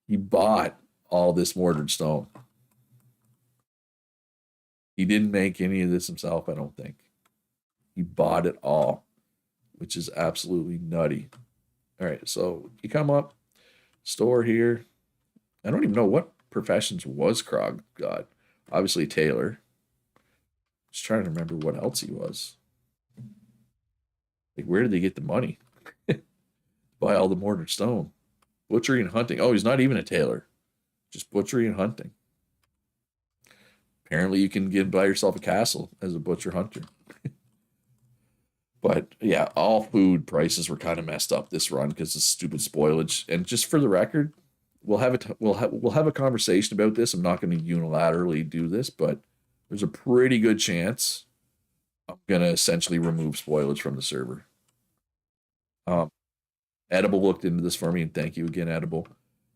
He bought all this mortared stone. He didn't make any of this himself, I don't think. He bought it all, which is absolutely nutty. All right, so you come up, store here. I don't even know what professions was Krog got. Obviously Taylor. Just trying to remember what else he was. Like, where did they get the money? Buy all the mortared stone. Butchery and hunting. Oh, he's not even a tailor. Just butchery and hunting. Apparently you can buy yourself a castle as a butcher hunter. But yeah, all food prices were kind of messed up this run because of stupid spoilage. And just for the record, we'll have a conversation about this. I'm not going to unilaterally do this, but there's a pretty good chance I'm going to essentially remove spoilage from the server. Um, Edible looked into this for me, and thank you again, Edible.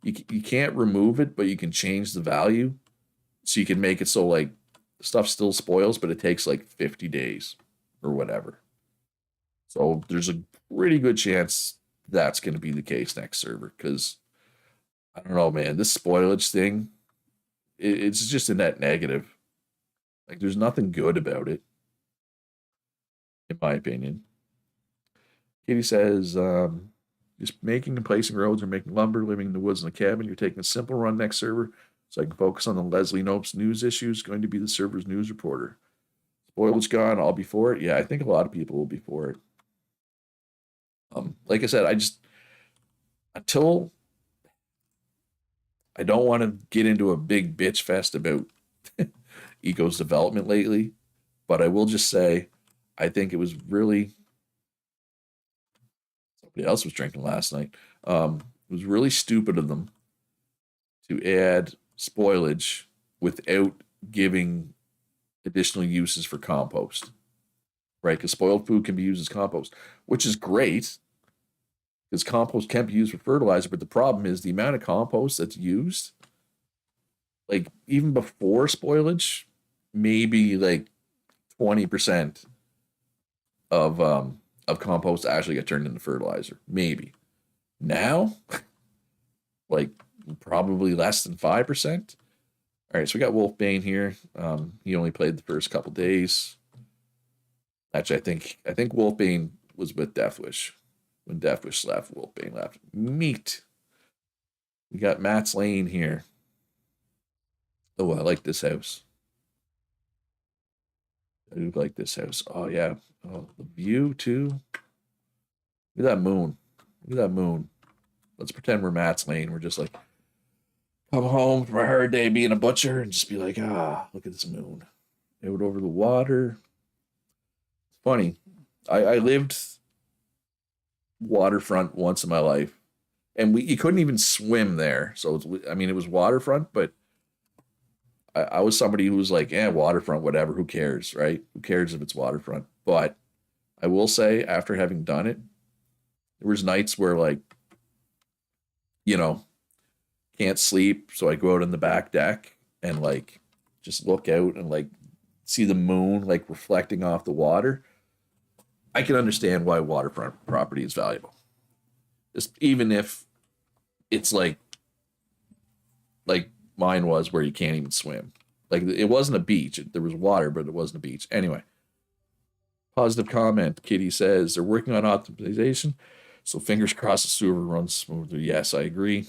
You can't remove it, but you can change the value, so you can make it so like stuff still spoils, but it takes like 50 days or whatever. So there's a pretty good chance that's going to be the case next server because I don't know, man. This spoilage thing, it's just a net negative. Like there's nothing good about it, in my opinion. Katie says, just making and placing roads or making lumber, living in the woods in the cabin. You're taking a simple run next server so I can focus on the Leslie Nopes news issues. Going to be the server's news reporter. Spoilage gone. I'll be for it. Yeah, I think a lot of people will be for it. Like I said, I just until I don't want to get into a big bitch fest about Eco's development lately, but I will just say I think it was really somebody else was drinking last night. It was really stupid of them to add spoilage without giving additional uses for compost, right? Because spoiled food can be used as compost, which is great because compost can be used for fertilizer. But the problem is the amount of compost that's used, like even before spoilage, maybe like 20% of compost actually get turned into fertilizer. Maybe now, like probably less than 5%. All right, so we got Wolfbane here. He only played the first couple days. Actually, I think Wolfbane was with Deathwish. When Deathwish left, Wolfbane left. Meat. We got Matt's Lane here. Oh, I like this house. I do like this house. Oh yeah. Oh, the view too. Look at that moon. Look at that moon. Let's pretend we're Matt's Lane. We're just like come home from a hard day being a butcher and just be like, look at this moon. Out over the water. It's funny. I lived waterfront once in my life, and you couldn't even swim there. So I mean, it was waterfront, but I was somebody who was like, waterfront, whatever. Who cares, right? Who cares if it's waterfront? But I will say, after having done it, there was nights where like, you know, can't sleep, so I go out on the back deck and like just look out and like see the moon like reflecting off the water. I can understand why waterfront property is valuable. Just even if it's like mine was where you can't even swim. Like it wasn't a beach. There was water, but it wasn't a beach. Anyway, positive comment. Kitty says they're working on optimization. So fingers crossed the server runs smoothly. Yes, I agree.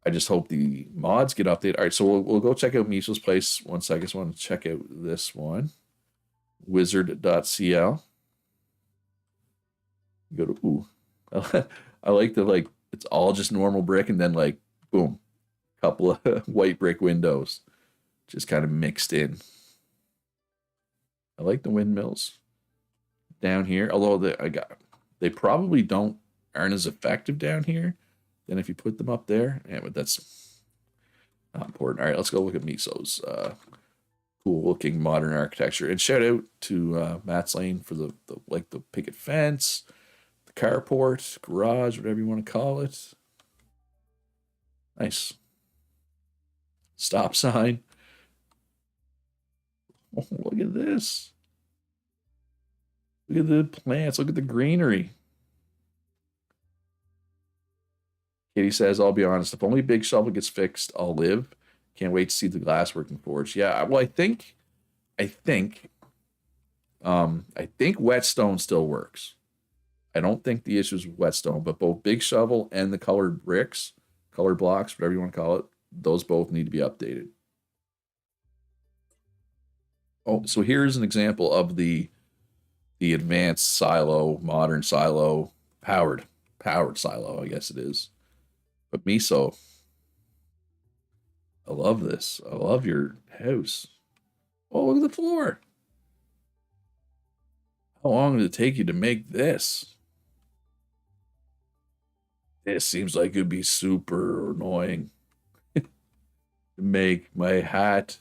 I just hope the mods get updated. All right, so we'll go check out Miso's place. 1 second. I just want to check out this one. Wizard.cl. Go to I like the like it's all just normal brick and then like boom, couple of white brick windows just kind of mixed in. I like the windmills down here, although they probably aren't as effective down here than if you put them up there. Yeah, but that's not important. All right, let's go look at Miso's cool looking modern architecture. And shout out to Matt's Lane for the picket fence, the carport, garage, whatever you want to call it. Nice. Stop sign. Oh, look at this. Look at the plants. Look at the greenery. Katie says, I'll be honest, if only Big Shovel gets fixed, I'll live. Can't wait to see the glassworking forge. Yeah, well, I think whetstone still works. I don't think the issue is with whetstone, but both Big Shovel and the colored bricks, colored blocks, whatever you want to call it, those both need to be updated. Oh, so here's an example of the advanced silo, modern silo, powered silo, I guess it is. But Miso, I love this. I love your house. Oh, look at the floor. How long did it take you to make this? This seems like it'd be super annoying to make. My hat,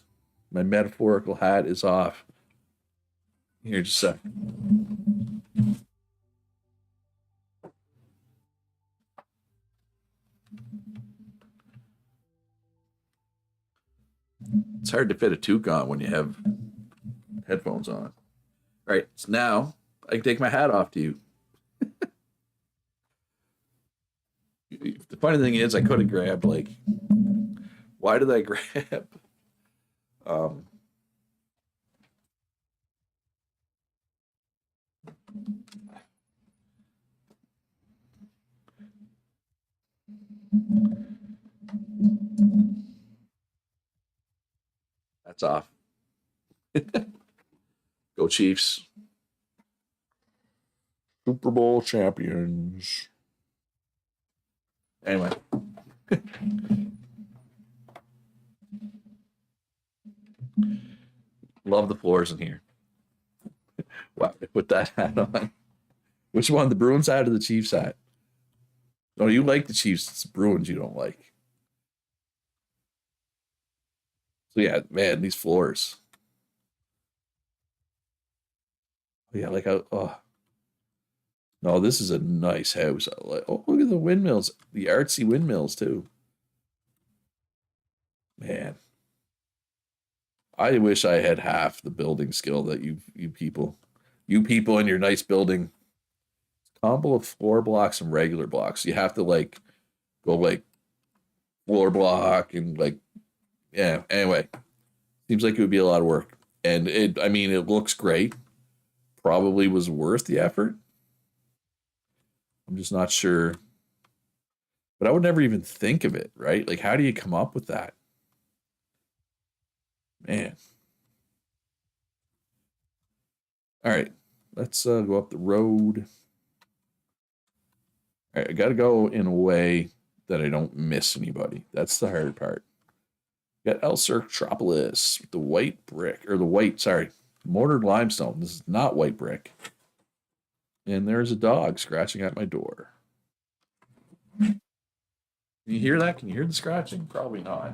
my metaphorical hat is off. Here, just a sec. It's hard to fit a toque on when you have headphones on. All right, so now I can take my hat off to you. The funny thing is, I could have grabbed like, why did I grab? Um, that's off. Go Chiefs. Super Bowl champions. Anyway. Love the floors in here. Wow, I put that hat on. Which one? The Bruins hat or the Chiefs hat? Oh, you like the Chiefs. It's the Bruins you don't like. So yeah, man, these floors. Yeah, like oh no, this is a nice house. I like, oh, look at the windmills, the artsy windmills too. Man, I wish I had half the building skill that you people in your nice building. Combo of floor blocks and regular blocks. You have to like go like floor block and like yeah. Anyway, seems like it would be a lot of work, and I mean, it looks great. Probably was worth the effort. I'm just not sure, but I would never even think of it, right? Like, how do you come up with that, man? All right, let's go up the road. All right, I got to go in a way that I don't miss anybody. That's the hard part. Got El Cirtropolis with the white brick, or the white, sorry, mortared limestone. This is not white brick. And there's a dog scratching at my door. Can you hear that? Can you hear the scratching? Probably not.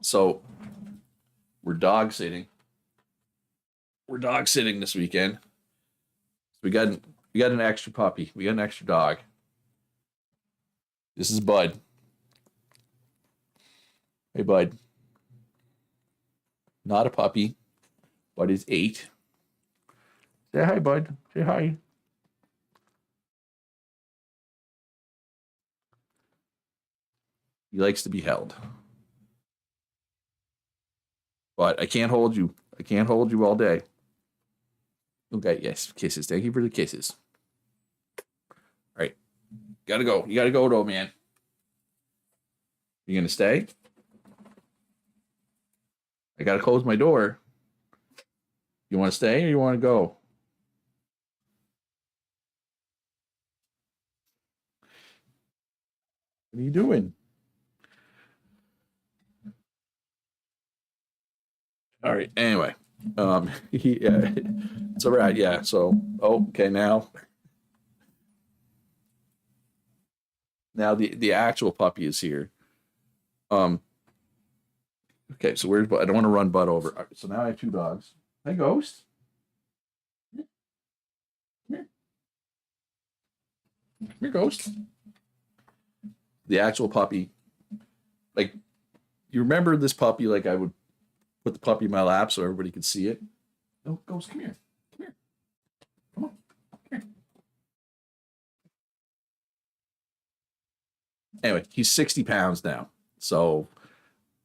So we're dog sitting. We're dog sitting this weekend. We got an extra puppy. We got an extra dog. This is Bud. Hey, Bud. Not a puppy. Bud is 8. Say hi, Bud. Say hi. He likes to be held. But I can't hold you. I can't hold you all day. Okay, yes, kisses. Thank you for the kisses. All right. Gotta go. You gotta go, though, man. You gonna stay? I gotta close my door. You want to stay or you want to go? What are you doing? All right. Anyway, yeah, it's all right. Yeah. So, oh, okay. Now the actual puppy is here. Um. Okay. So where's Bud? I don't want to run Bud over. All right, so now I have 2 dogs. Hey, Ghost. Come here. Come here, Ghost. The actual puppy. Like, you remember this puppy? Like, I would put the puppy in my lap so everybody could see it. No, Ghost, come here. Come here. Come on. Come here. Anyway, he's 60 pounds now. So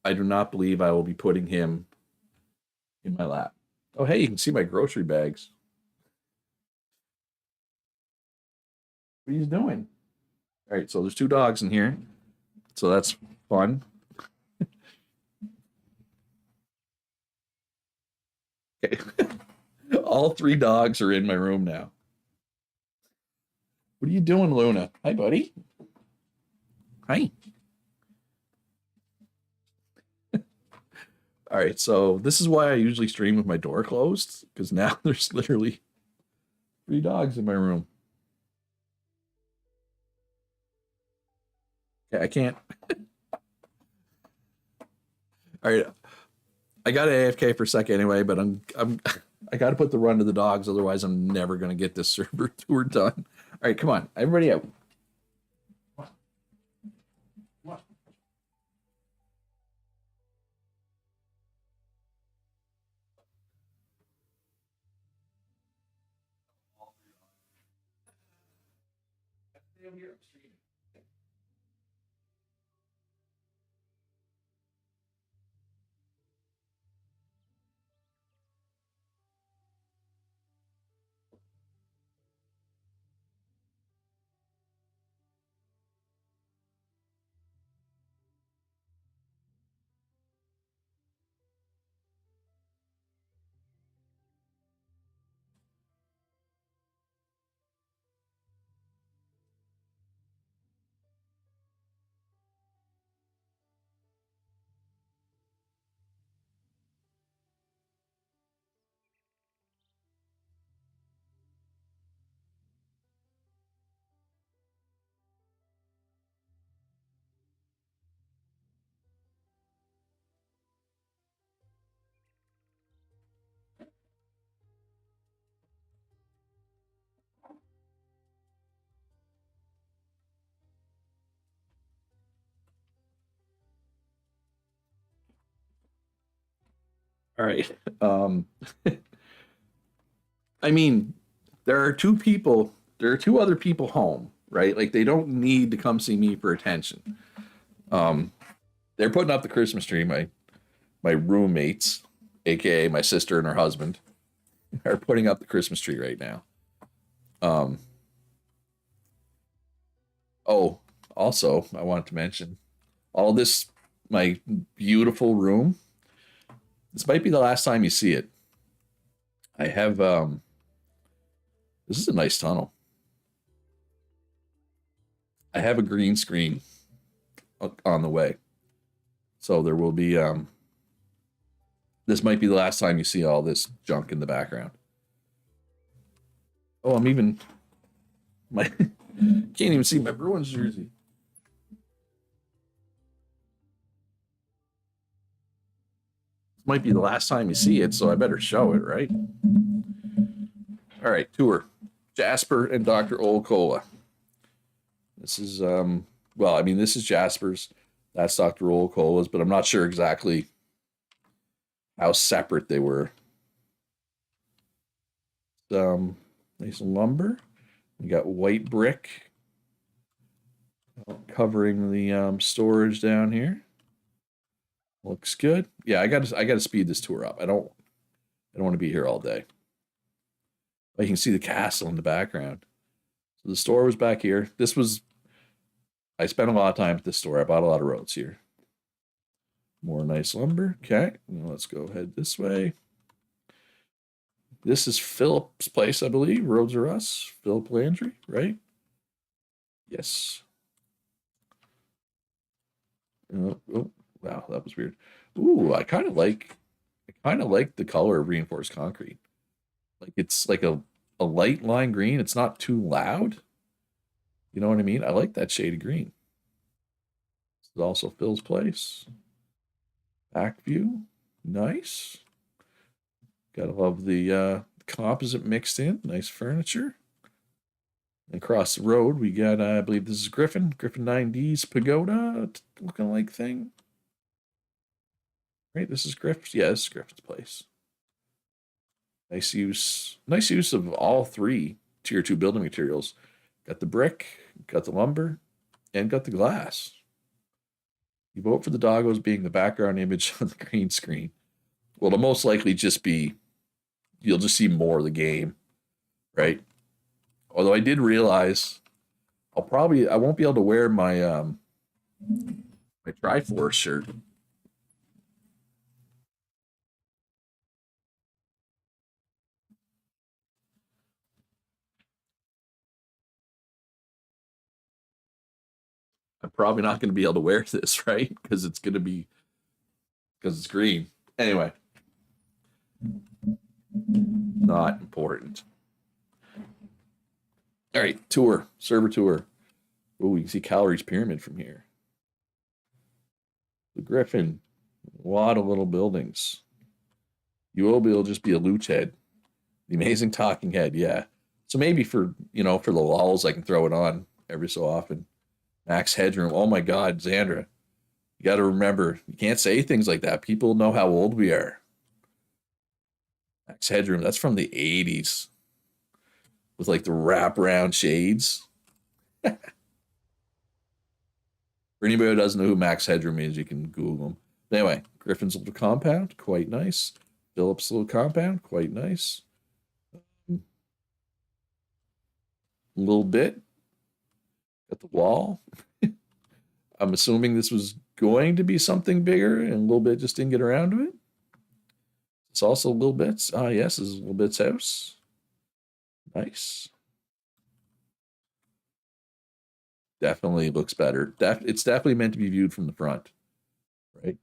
I do not believe I will be putting him in my lap. Oh, hey, you can see my grocery bags. What are you doing? All right, so there's 2 dogs in here. So that's fun. Okay. All 3 dogs are in my room now. What are you doing, Luna? Hi, buddy. Hi. All right, so this is why I usually stream with my door closed, because now there's literally 3 dogs in my room. Okay, I can't. All right, I got AFK for a second anyway, but I got to put the run to the dogs, otherwise I'm never gonna get this server tour done. All right, come on, everybody out. What? What? Stay over here. I'm streaming. All right. Um, I mean, there are two people, there are two other people home, right? Like they don't need to come see me for attention. Um, they're putting up the Christmas tree. My roommates, aka my sister and her husband, are putting up the Christmas tree right now. Um, oh, also, I wanted to mention all this, my beautiful room. This might be the last time you see it. I have this is a nice tunnel. I have a green screen on the way. So there will be this might be the last time you see all this junk in the background. Oh, I'm even my can't even see my Bruins jersey. This might be the last time you see it, so I better show it, right? All right, tour. Jasper and Dr. Olcola. This is well, I mean, this is Jasper's. That's Dr. Olcola's, but I'm not sure exactly how separate they were. Nice lumber. We got white brick covering the storage down here. Looks good. Yeah, I got to speed this tour up. I don't want to be here all day. But you can see the castle in the background. So the store was back here. This was I spent a lot of time at this store. I bought a lot of roads here. More nice lumber. Okay, now let's go ahead this way. This is Philip's place, I believe. Roads Are Us. Philip Landry, right? Yes. Oh, wow, that was weird. Ooh, I kind of like the color of reinforced concrete. Like it's like a light lime green. It's not too loud. You know what I mean? I like that shade of green. This is also Phil's place. Back view. Nice. Gotta love the composite mixed in. Nice furniture. And across the road, we got, I believe this is Griffin 9D's pagoda looking like thing. Right, this is Griff's. Yeah, this is Griff's place. Nice use of all three tier two building materials. Got the brick, got the lumber, and got the glass. You vote for the doggos being the background image on the green screen. Well, it'll most likely just be you'll just see more of the game, right? Although I did realize I won't be able to wear my Triforce shirt. I'm probably not going to be able to wear this, right? Because it's green. Anyway, not important. All right, server tour. Oh, you can see Calories Pyramid from here. The Griffin, a lot of little buildings. You will just be a looch head. The amazing talking head, yeah. So maybe for, for the lulls, I can throw it on every so often. Max Headroom. Oh my God, Xandra. You got to remember, you can't say things like that. People know how old we are. Max Headroom, that's from the 80s with like the wraparound shades. For anybody who doesn't know who Max Headroom is, you can Google him. But anyway, Griffin's little compound, quite nice. Philip's little compound, quite nice. A little bit. Got the wall. I'm assuming this was going to be something bigger and a little bit just didn't get around to it. It's also Little Bits. Ah, yes, this is Little Bits' house. Nice. Definitely looks better. It's definitely meant to be viewed from the front, right?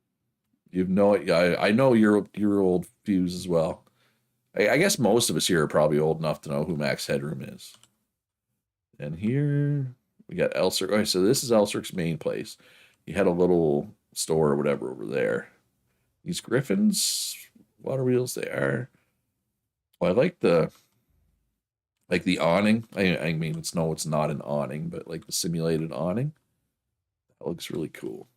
You know it. I know you're old fuse as well. I guess most of us here are probably old enough to know who Max Headroom is. And here we got Elser. Okay, so this is Elser's main place. He had a little store or whatever over there. These griffins, water wheels, they are. Well, I like the awning. I mean, it's not an awning, but like the simulated awning. That looks really cool.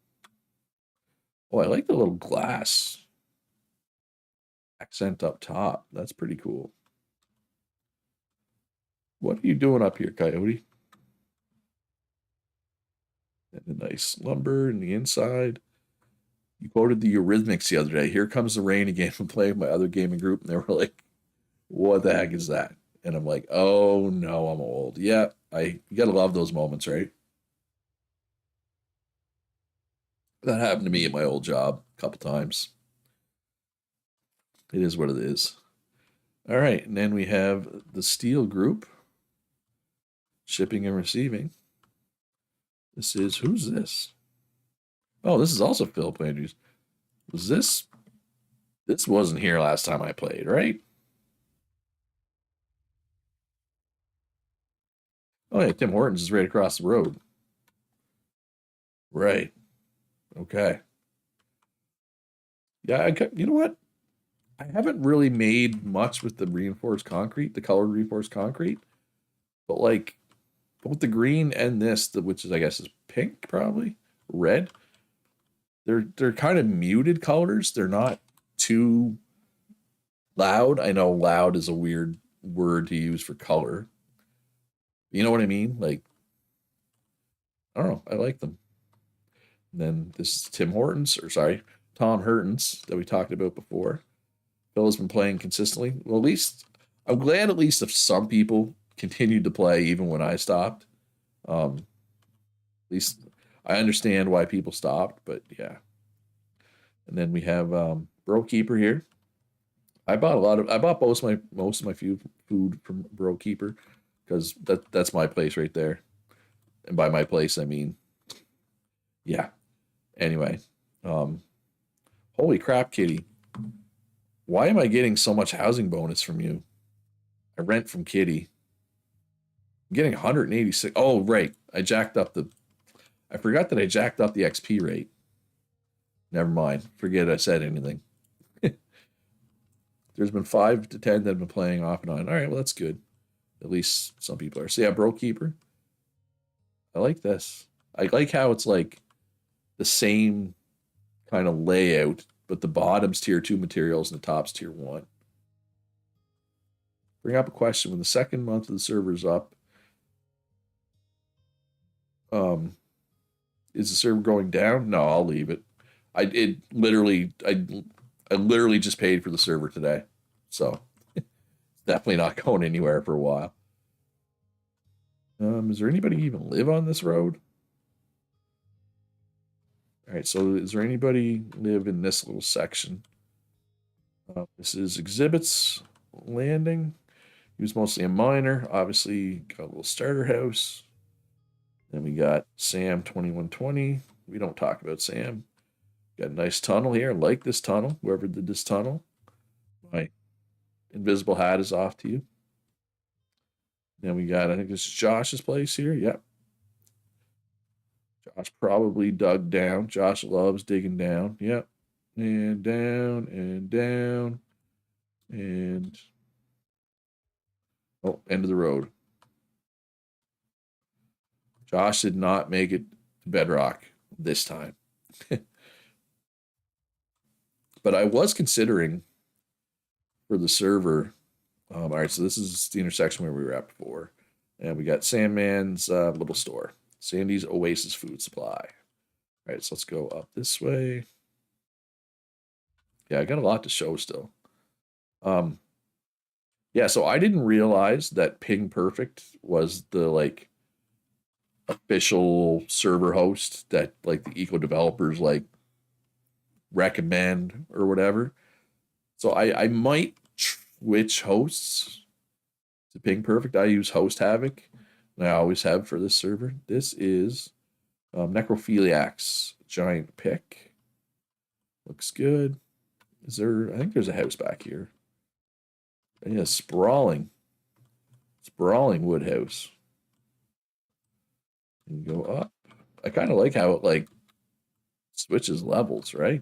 Oh, I like the little glass accent up top. That's pretty cool. What are you doing up here, Coyote? And a nice lumber in the inside. You quoted the Eurythmics the other day. Here comes the rain again from playing my other gaming group, and they were like, "What the heck is that?" And I'm like, "Oh no, I'm old." Yeah, you gotta love those moments, right? That happened to me at my old job a couple times. It is what it is. All right, and then we have the Steel Group, shipping and receiving. This is who's this? Oh, this is also Philip Andrews. Was this? This wasn't here last time I played, right? Oh yeah, Tim Hortons is right across the road. Right. Okay. Yeah, you know what? I haven't really made much with the reinforced concrete, the colored reinforced concrete, but like both the green and this, which is I guess is pink, probably red. They're kind of muted colors. They're not too loud. I know loud is a weird word to use for color. You know what I mean? Like I don't know. I like them. And then this is Tim Hortons, or sorry, Tom Hortons that we talked about before. Phil has been playing consistently. Well, at least I'm glad at least if some people continued to play even when I stopped. At least I understand why people stopped, but yeah. And then we have Bro Keeper here. I bought most of my food from Bro Keeper because that's my place right there. And by my place I mean yeah. Anyway, um, holy crap, Kitty. Why am I getting so much housing bonus from you? I rent from Kitty. I'm getting 186. Oh, right. I forgot that I jacked up the XP rate. Never mind. Forget I said anything. There's been 5 to 10 that have been playing off and on. All right, well, that's good. At least some people are. So, yeah, Bro Keeper. I like this. I like how it's like the same kind of layout, but the bottom's tier 2 materials and the top's tier 1. Bring up a question. When the second month of the server's up, um, is the server going down? No, I'll leave it. I literally just paid for the server today, so it's definitely not going anywhere for a while. Is there anybody even live on this road? All right, so is there anybody live in this little section? This is exhibits landing. He was mostly a miner. Obviously, got a little starter house. Then we got Sam 2120. We don't talk about Sam. Got a nice tunnel here. I like this tunnel. Whoever did this tunnel. My invisible hat is off to you. Then we got, I think this is Josh's place here. Yep. Josh probably dug down. Josh loves digging down. Yep. And down and down. And Oh, end of the road. Josh did not make it to Bedrock this time. But I was considering for the server. All right, so this is the intersection where we were at before. And we got Sandman's little store, Sandy's Oasis Food Supply. All right, so let's go up this way. Yeah, I got a lot to show still. Yeah, so I didn't realize that Ping Perfect was the like official server host that like the eco developers like recommend or whatever. So I might switch hosts to Ping Perfect. I use Host Havoc, and I always have for this server. This is Necrophiliac's giant pick. Looks good. Is there? I think there's a house back here. Yeah, sprawling wood house. And go up. I kind of like how it like switches levels, right?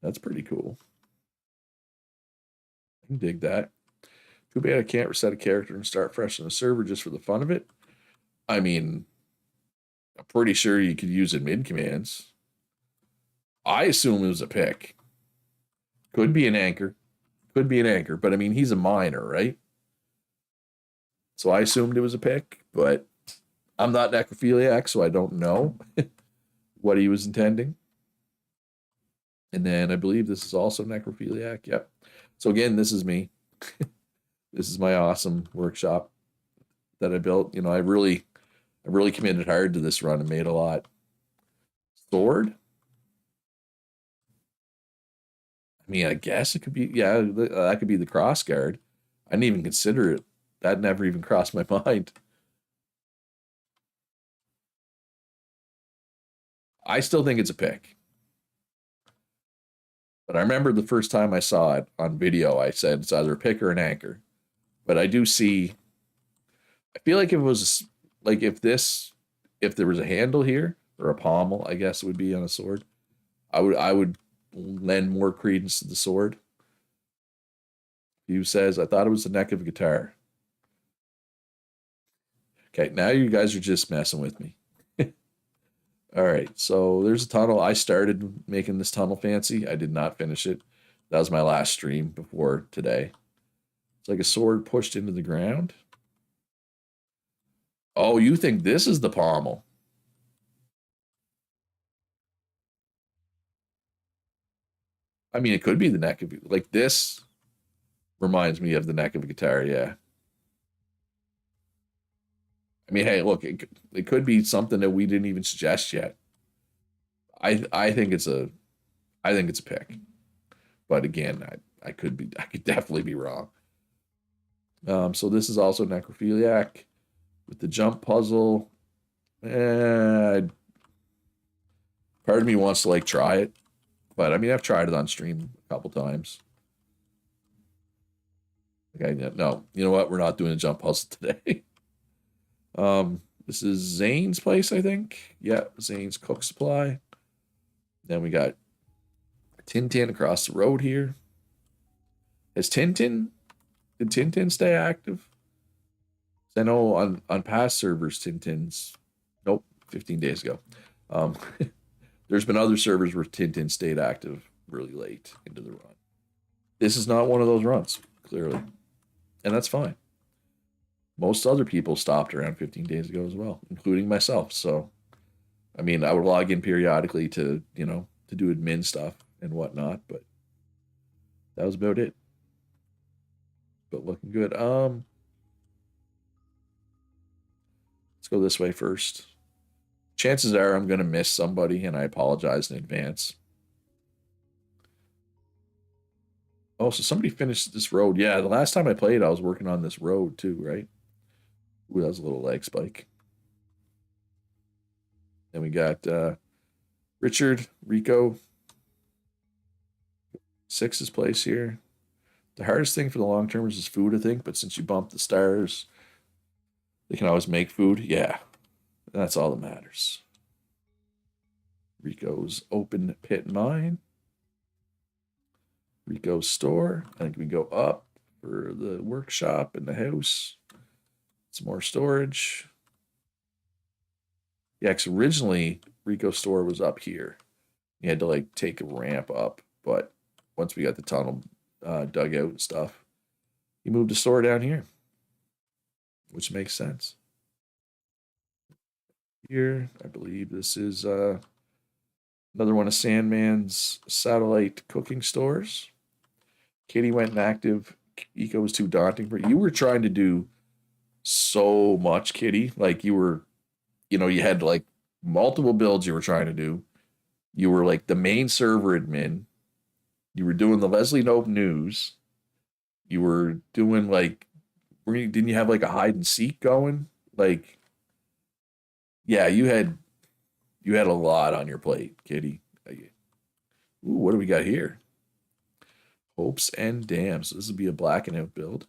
That's pretty cool. I can dig that. Too bad I can't reset a character and start fresh on the server just for the fun of it. I mean, I'm pretty sure you could use admin commands. I assume it was a pick. Could be an anchor. Could be an anchor, but I mean, he's a minor, right? So I assumed it was a pick, but I'm not necrophiliac, so I don't know what he was intending. And then I believe this is also necrophiliac. Yep. So again, this is me. This is my awesome workshop that I built. You know, I really committed hard to this run and made a lot. Sword. I mean, I guess it could be, yeah, that could be the cross guard. I didn't even consider it. That never even crossed my mind. I still think it's a pick. But I remember the first time I saw it on video, I said it's either a pick or an anchor. But I do see, I feel like if it was like if there was a handle here or a pommel, I guess it would be on a sword. I would lend more credence to the sword. Hugh says, I thought it was the neck of a guitar. Okay, now you guys are just messing with me. All right, so there's a tunnel. I started making this tunnel fancy. I did not finish it. That was my last stream before today. It's like a sword pushed into the ground. Oh, you think this is the pommel? I mean, it could be the neck of like this reminds me of the neck of a guitar, yeah. I mean, hey, look, it could be something that we didn't even suggest yet. I think it's a pick. But again, I could definitely be wrong. So this is also necrophiliac with the jump puzzle. Part of me wants to like try it, but I mean I've tried it on stream a couple times. Okay, no, you know what? We're not doing a jump puzzle today. This is Zane's place, I think. Yeah, Zane's Cook Supply. Then we got Tintin across the road here. Did Tintin stay active? I know on past servers, Tintin's, nope, 15 days ago. There's been other servers where Tintin stayed active really late into the run. This is not one of those runs, clearly. And that's fine. Most other people stopped around 15 days ago as well, including myself. So, I mean, I would log in periodically to, to do admin stuff and whatnot, but that was about it. But looking good. Let's go this way first. Chances are I'm going to miss somebody, and I apologize in advance. Oh, so somebody finished this road. Yeah, the last time I played, I was working on this road too, right? Ooh, that was a little leg spike. Then we got Richard, Rico, Six's place here. The hardest thing for the long termers is food, I think, but since you bump the stars, they can always make food. Yeah, that's all that matters. Rico's open pit mine. Rico's store. I think we go up. for the workshop and the house. Some more storage. Yeah, because originally Rico's store was up here. You had to like take a ramp up, but once we got the tunnel dug out and stuff, he moved the store down here, which makes sense. Here, I believe this is another one of Sandman's satellite cooking stores. Kitty went inactive. Eco was too daunting for you. You were trying to do so much, Kitty. Like you were, you had like multiple builds you were trying to do. You were like the main server admin. You were doing the Leslie Knope news. You were doing like, didn't you have like a hide and seek going? Like, yeah, you had a lot on your plate, Kitty. Ooh, what do we got here? Hopes and dams. This would be a black and out build.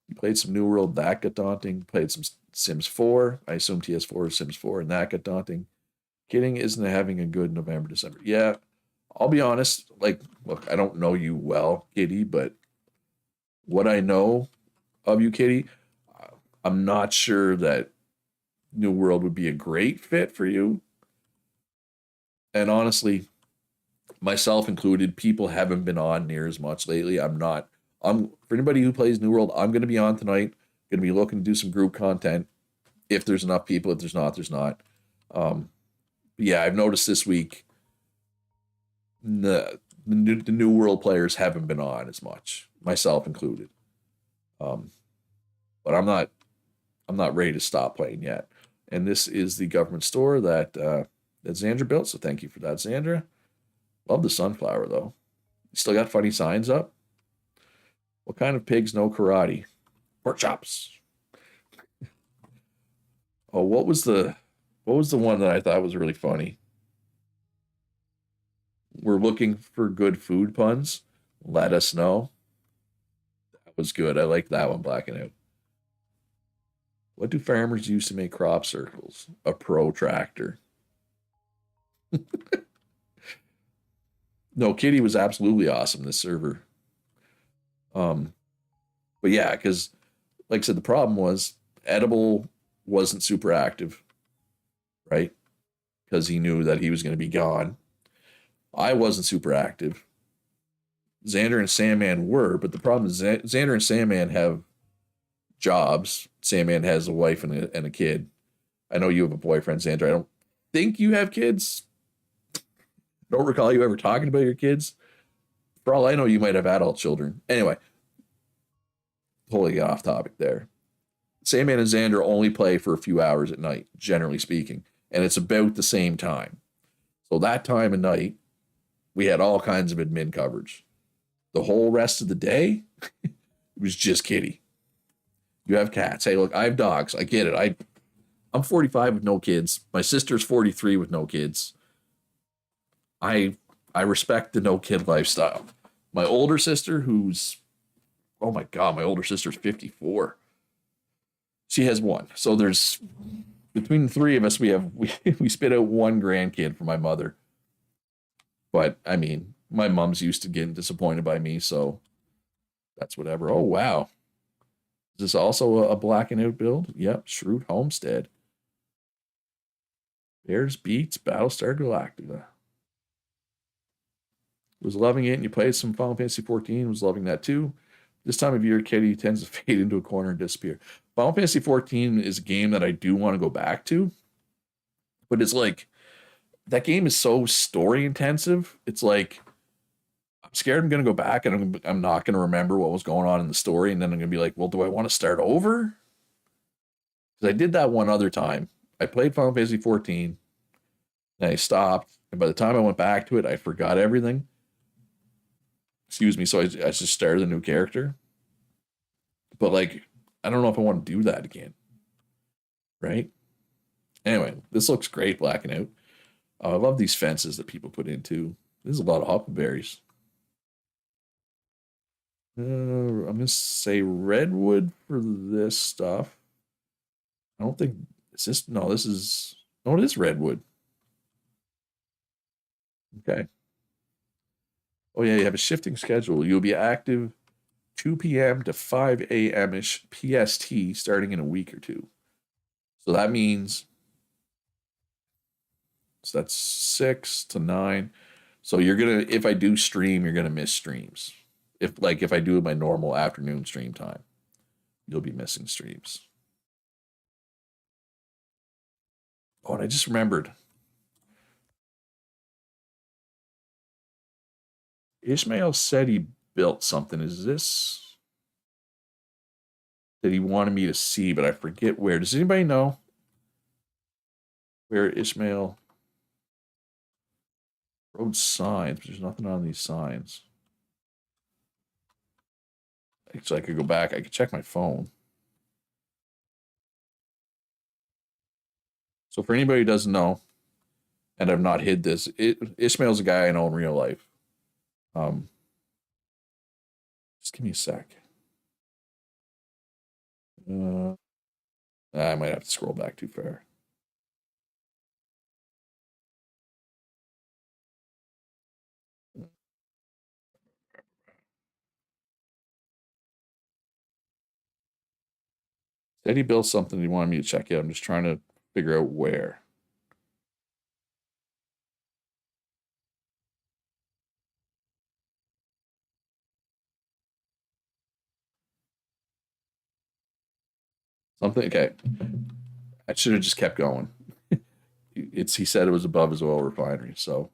You played some New World, that got daunting. Played some Sims 4. I assume TS4 is Sims 4, and that got daunting. Kidding isn't having a good November, December. Yeah, I'll be honest. Like, look, I don't know you well, Kitty, but what I know of you, Kitty, I'm not sure that New World would be a great fit for you. And honestly, myself included, people haven't been on near as much lately. I'm for anybody who plays New World, I'm gonna be on tonight. Gonna be looking to do some group content. If there's enough people, if there's not, there's not. Yeah, I've noticed this week the New World players haven't been on as much, myself included. But I'm not ready to stop playing yet. And this is the government store that Xandra built. So thank you for that, Xandra. Love the sunflower though. You still got funny signs up. What kind of pigs know karate? Pork chops. Oh, what was the one that I thought was really funny? We're looking for good food puns. Let us know. That was good. I like that one, blacking out. What do farmers use to make crop circles? A protractor. No, Kitty was absolutely awesome this server. Um, but yeah, because like I said, the problem was Edible wasn't super active, right? Because he knew that he was going to be gone. I wasn't super active. Xander and Sandman were, but the problem is Xander and Sandman have jobs. Sandman has a wife and a kid. I know you have a boyfriend, Xander. I don't think you have kids. Don't recall you ever talking about your kids. For all I know, you might have adult children. Anyway, totally off topic there. Sandman and Xander only play for a few hours at night, generally speaking, and it's about the same time. So that time of night, we had all kinds of admin coverage. The whole rest of the day, it was just Kitty. You have cats. Hey, look, I have dogs. I get it. I'm 45 with no kids. My sister's 43 with no kids. I respect the no kid lifestyle. My older sister, who's oh my god, my older sister's 54. She has one. So there's between the three of us, we spit out one grandkid for my mother. But I mean, my mom's used to getting disappointed by me, so that's whatever. Oh wow. Is this also a black and out build? Yep, Shrewd Homestead. Bears beats Battlestar Galactica. Was loving it, and you played some Final Fantasy 14. Was loving that too. This time of year, Kitty tends to fade into a corner and disappear. Final Fantasy 14 is a game that I do want to go back to, but it's like that game is so story intensive. It's like I'm scared I'm going to go back and I'm not going to remember what was going on in the story, and then I'm going to be like, well, do I want to start over? Because I did that one other time. I played Final Fantasy 14, and I stopped, and by the time I went back to it, I forgot everything. Excuse me. So I just started a new character. But like, I don't know if I want to do that again. Right? Anyway, this looks great, blacking out. I love these fences that people put in too. There's a lot of huckleberries. I'm gonna say redwood for this stuff. I don't think is this. No, this is. No, it is redwood. Okay. Oh yeah, you have a shifting schedule. You'll be active 2 p.m. to 5 a.m. ish PST starting in a week or two. So that means so that's 6 to 9. So you're gonna if I do stream, you're gonna miss streams. If I do my normal afternoon stream time, you'll be missing streams. Oh, and I just remembered. Ishmael said he built something. Is this that he wanted me to see, but I forget where. Does anybody know where Ishmael wrote signs? But there's nothing on these signs. Actually, I could go back. I could check my phone. So for anybody who doesn't know, and I've not hid this, Ishmael's a guy I know in real life. Um, just give me a sec. I might have to scroll back too far. Said he built something he wanted me to check out. I'm just trying to figure out where. Something okay. I should have just kept going. He said it was above his oil refinery, so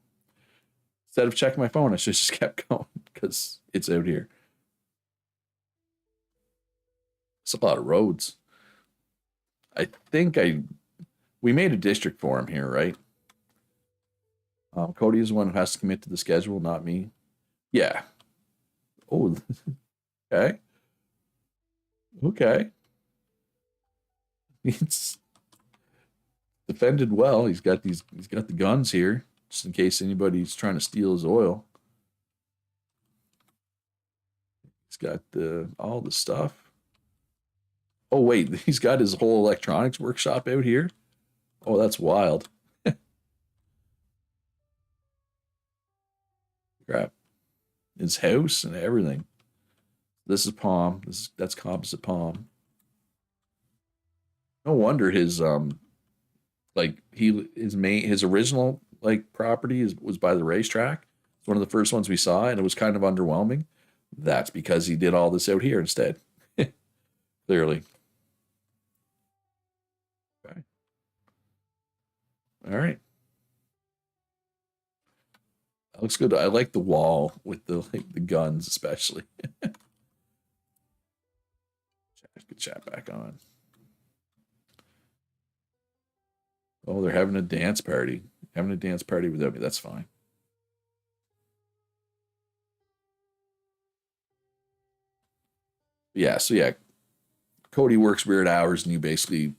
instead of checking my phone, I should just kept going because it's out here. It's a lot of roads. I think we made a district for him here, right? Cody is the one who has to commit to the schedule, not me. Yeah. Oh, okay. Okay. He's defended well. He's got the guns here, just in case anybody's trying to steal his oil. He's got all the stuff. Oh wait, he's got his whole electronics workshop out here. Oh, that's wild. Crap. His house and everything. This is Palm. That's composite Palm. No wonder his his original like property was by the racetrack. It's one of the first ones we saw, and it was kind of underwhelming. That's because he did all this out here instead. Clearly. Okay. All right. That looks good. I like the wall with the guns, especially. Get chat back on. Oh, they're having a dance party. Having a dance party without me. That's fine. Yeah, so yeah, Cody works weird hours and you basically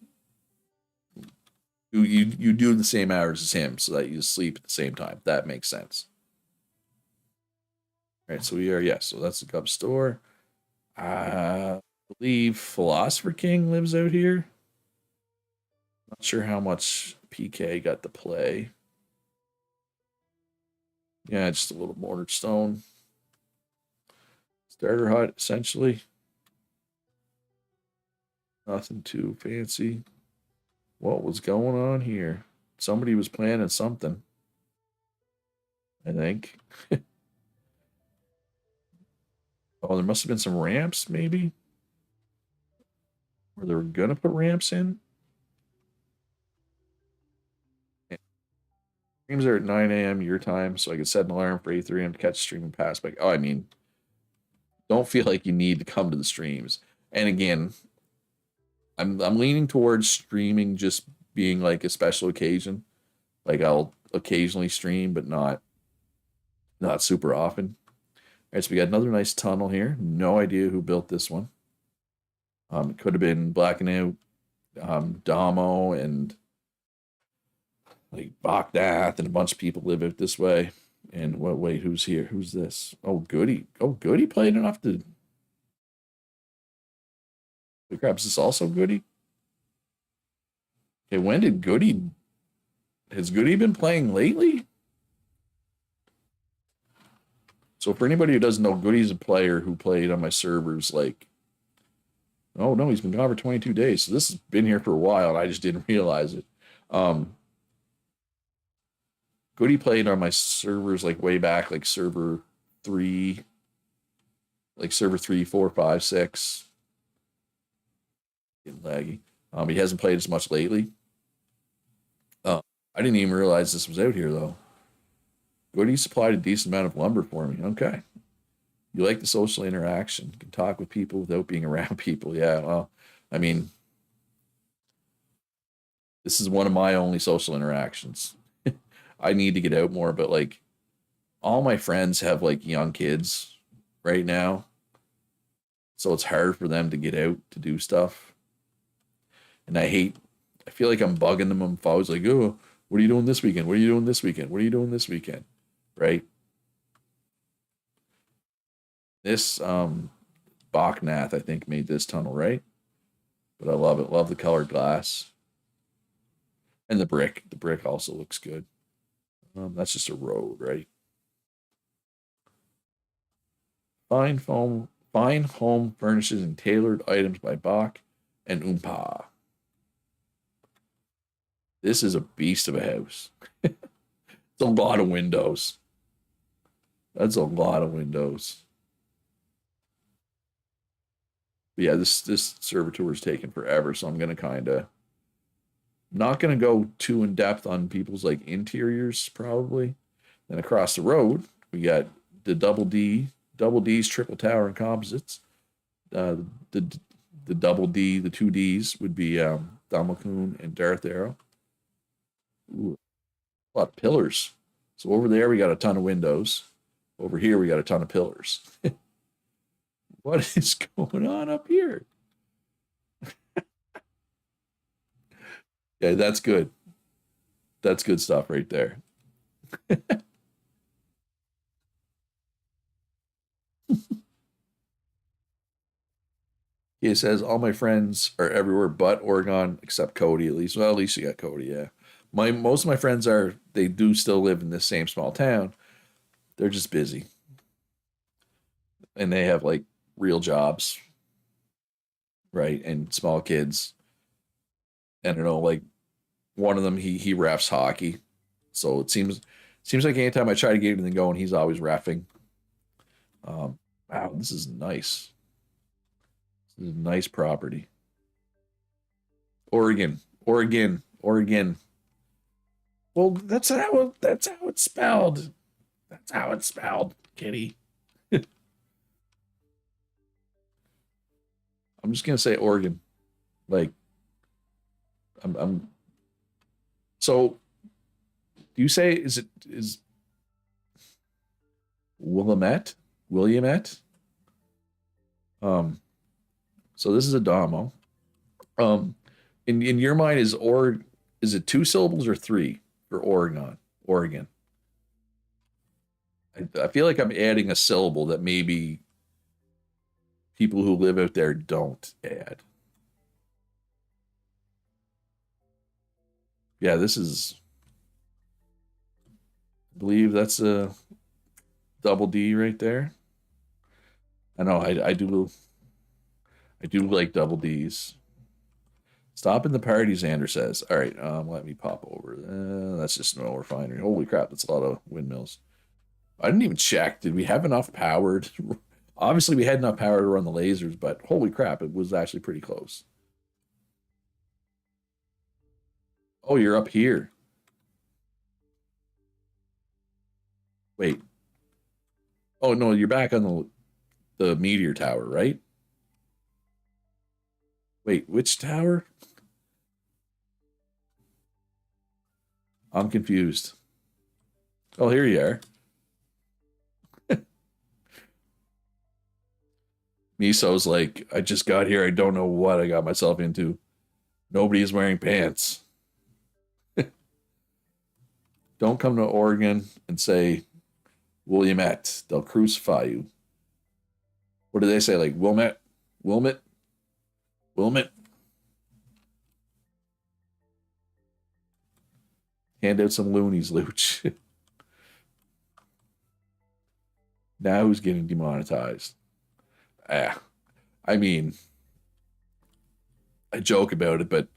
you do the same hours as him so that you sleep at the same time. That makes sense. All right, so so that's the Cub store. I believe Philosopher King lives out here. Not sure how much PK got to play. Yeah, just a little mortar stone. Starter hut, essentially. Nothing too fancy. What was going on here? Somebody was planning something. I think. Oh, there must have been some ramps, maybe? Or they were gonna put ramps in? Streams are at 9 a.m. your time, so I could set an alarm for 8:30 a.m. to catch the stream and pass back. Oh, I mean, don't feel like you need to come to the streams. And again, I'm leaning towards streaming just being like a special occasion. Like I'll occasionally stream, but not super often. All right, so we got another nice tunnel here. No idea who built this one. It could have been Blacking Out, Damo, and like Bogdath, and a bunch of people live out this way. And wait, who's here? Who's this? Oh, Goody. Oh, Goody played enough to. Crap, is this also Goody? Okay, when did Goody. Has Goody been playing lately? So for anybody who doesn't know, Goody's a player who played on my servers like, oh no, he's been gone for 22 days. So this has been here for a while and I just didn't realize it. Um, Goody played on my servers like way back, like three, server 3, 4, 5, 6. Getting laggy. He hasn't played as much lately. I didn't even realize this was out here though. Goody supplied a decent amount of lumber for me. Okay. You like the social interaction. You can talk with people without being around people. Yeah, well, I mean, this is one of my only social interactions. I need to get out more, but like all my friends have like young kids right now. So it's hard for them to get out to do stuff. And I feel like I'm bugging them if I was like, oh, what are you doing this weekend? What are you doing this weekend? What are you doing this weekend? Right? This Bachnath, I think, made this tunnel, right? But I love it. Love the colored glass. And the brick. The brick also looks good. That's just a road, right? Fine home furnishes and tailored items by Bach and Oompa. This is a beast of a house. It's a lot of windows. That's a lot of windows. But yeah, this server tour is taking forever, so I'm gonna kind of not gonna go too in depth on people's like interiors probably. Then across the road, we got the Double D's triple tower and composites. Uh, the the double D, the two D's would be Damakun and Darth Arrow. Ooh, a lot of pillars. So over there we got a ton of windows. Over here we got a ton of pillars. What is going on up here? Yeah, that's good. That's good stuff right there. He says all my friends are everywhere but Oregon except Cody at least. Well, at least you got Cody, yeah. My most of my friends are they do still live in this same small town. They're just busy and they have like real jobs, right? And small kids. And I don't know, like one of them he refs hockey. So it seems like anytime I try to get anything going, he's always refing. Wow, this is nice. This is nice property. Oregon, Oregon, Oregon. Well, that's how it's spelled. That's how it's spelled, Kitty. I'm just gonna say Oregon. Like I'm so do you say is Willamette? Williamette? Um so this is a Damo. Um in your mind is it two syllables or three for Oregon? Oregon. I feel like I'm adding a syllable that maybe people who live out there don't add. Yeah, this is I believe that's a double D right there. I know I do like double D's. Stop in the party, Xander says. All right, let me pop over. That's just an oil refinery. Holy crap, that's a lot of windmills. I didn't even check. Did we have enough power? Obviously, we had enough power to run the lasers, but holy crap, it was actually pretty close. Oh, you're up here. Wait. Oh no, you're back on the meteor tower, right? Wait, which tower? I'm confused. Oh, here you are. Miso's like, I just got here. I don't know what I got myself into. Nobody is wearing pants. Don't come to Oregon and say Williamette. They'll crucify you. What do they say? Like Wilmette? Wilmette? Wilmette? Hand out some loonies, Luch. Now who's getting demonetized? Ah, I mean, I joke about it, but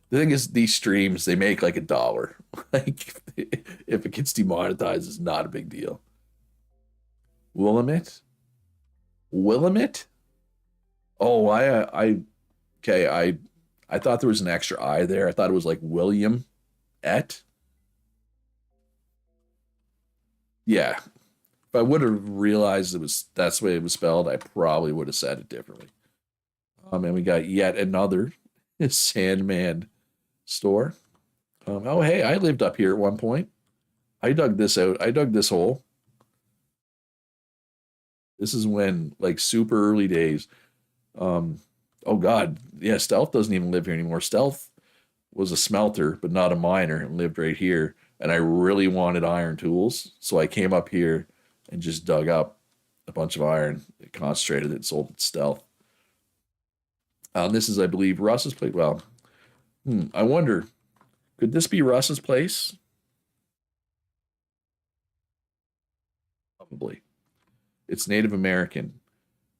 the thing is, these streams they make like $1. Like, if it gets demonetized, it's not a big deal. Willamette? Willamette? Oh, okay. I thought there was an extra I there. I thought it was like William et. Yeah. If I would have realized it was that's the way it was spelled, I probably would have said it differently. And we got yet another Sandman store. Oh, hey, I lived up here at one point. I dug this out. I dug this hole. This is when like super early days. Um, oh God, yeah, Stealth doesn't even live here anymore. Stealth was a smelter, but not a miner, and lived right here. And I really wanted iron tools, so I came up here and just dug up a bunch of iron, concentrated it, sold it Stealth. This is, I believe, Russ's place. Well, I wonder, could this be Russ's place? Probably. It's Native American.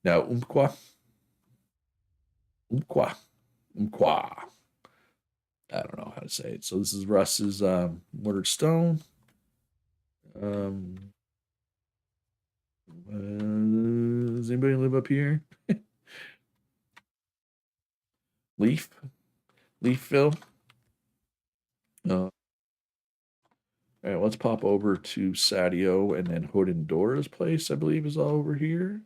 Now, Umpqua, Umpqua. I don't know how to say it. So this is Russ's mortared stone. Um, does anybody live up here? Leaf, Leafville. All right, let's pop over to Sadio and then Hood and Dora's place. I believe is all over here.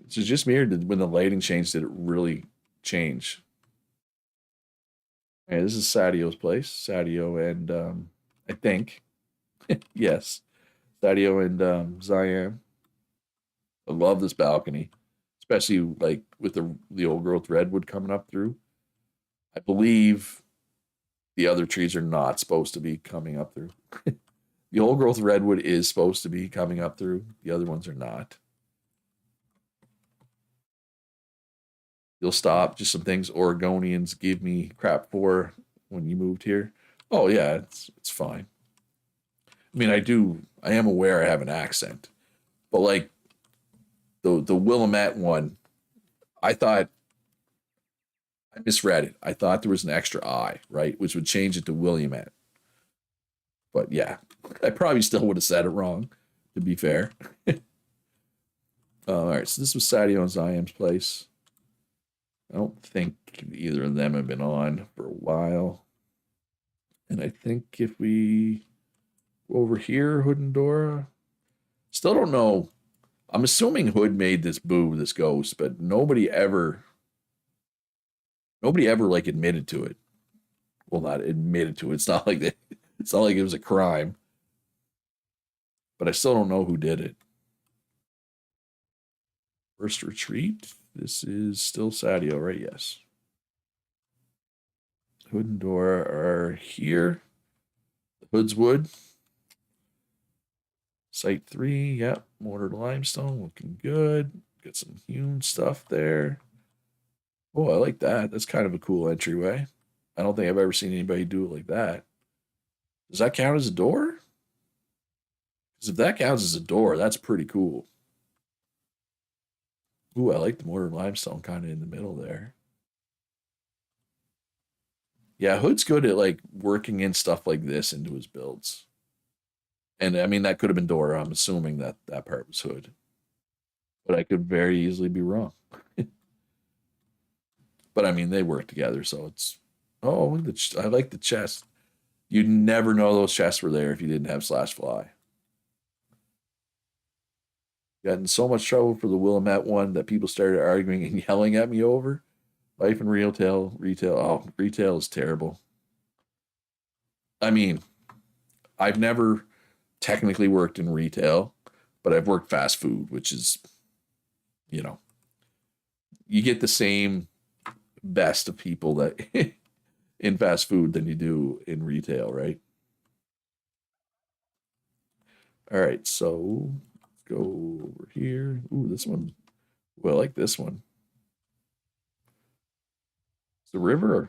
It's just me, or did when the lighting changed, did it really change? Okay, this is Sadio's place. Sadio and I think yes, Sadio and Zion. I love this balcony, especially like with the old growth redwood coming up through. I believe the other trees are not supposed to be coming up through. The old growth redwood is supposed to be coming up through. The other ones are not. You'll stop. Just some things Oregonians gave me crap for when you moved here. Oh yeah, it's fine. I mean, I am aware I have an accent, but like the Willamette one, I thought I misread it. I thought there was an extra I, right, which would change it to Williamette. But yeah, I probably still would have said it wrong. To be fair. All right, so this was Sadio and Ziam's place. I don't think either of them have been on for a while. And I think if we go over here, Hood and Dora, still don't know. I'm assuming Hood made this this ghost, but nobody ever like admitted to it. Well, not admitted to it. It's not like that. It's not like it was a crime, but I still don't know who did it. First retreat. This is still Sadio, right? Yes. Hood and Dora are here. Hood's Wood. Site 3, yep. Mortared limestone, looking good. Got some hewn stuff there. Oh, I like that. That's kind of a cool entryway. I don't think I've ever seen anybody do it like that. Does that count as a door? Because if that counts as a door, that's pretty cool. Ooh, I like the mortar limestone kind of in the middle there. Yeah, Hood's good at like working in stuff like this into his builds. And I mean, that could have been Dora. I'm assuming that that part was Hood, but I could very easily be wrong. But I mean, they work together, so it's. Oh, I like the chest. You'd never know those chests were there if you didn't have slash fly. Got in so much trouble for the Willamette one that people started arguing and yelling at me over. Life and retail. Oh, retail is terrible. I mean, I've never technically worked in retail, but I've worked fast food, which is, you know, you get the same best of people that in fast food than you do in retail, right? All right, so let's go over here. Ooh, this one. Well, I like this one. It's the river.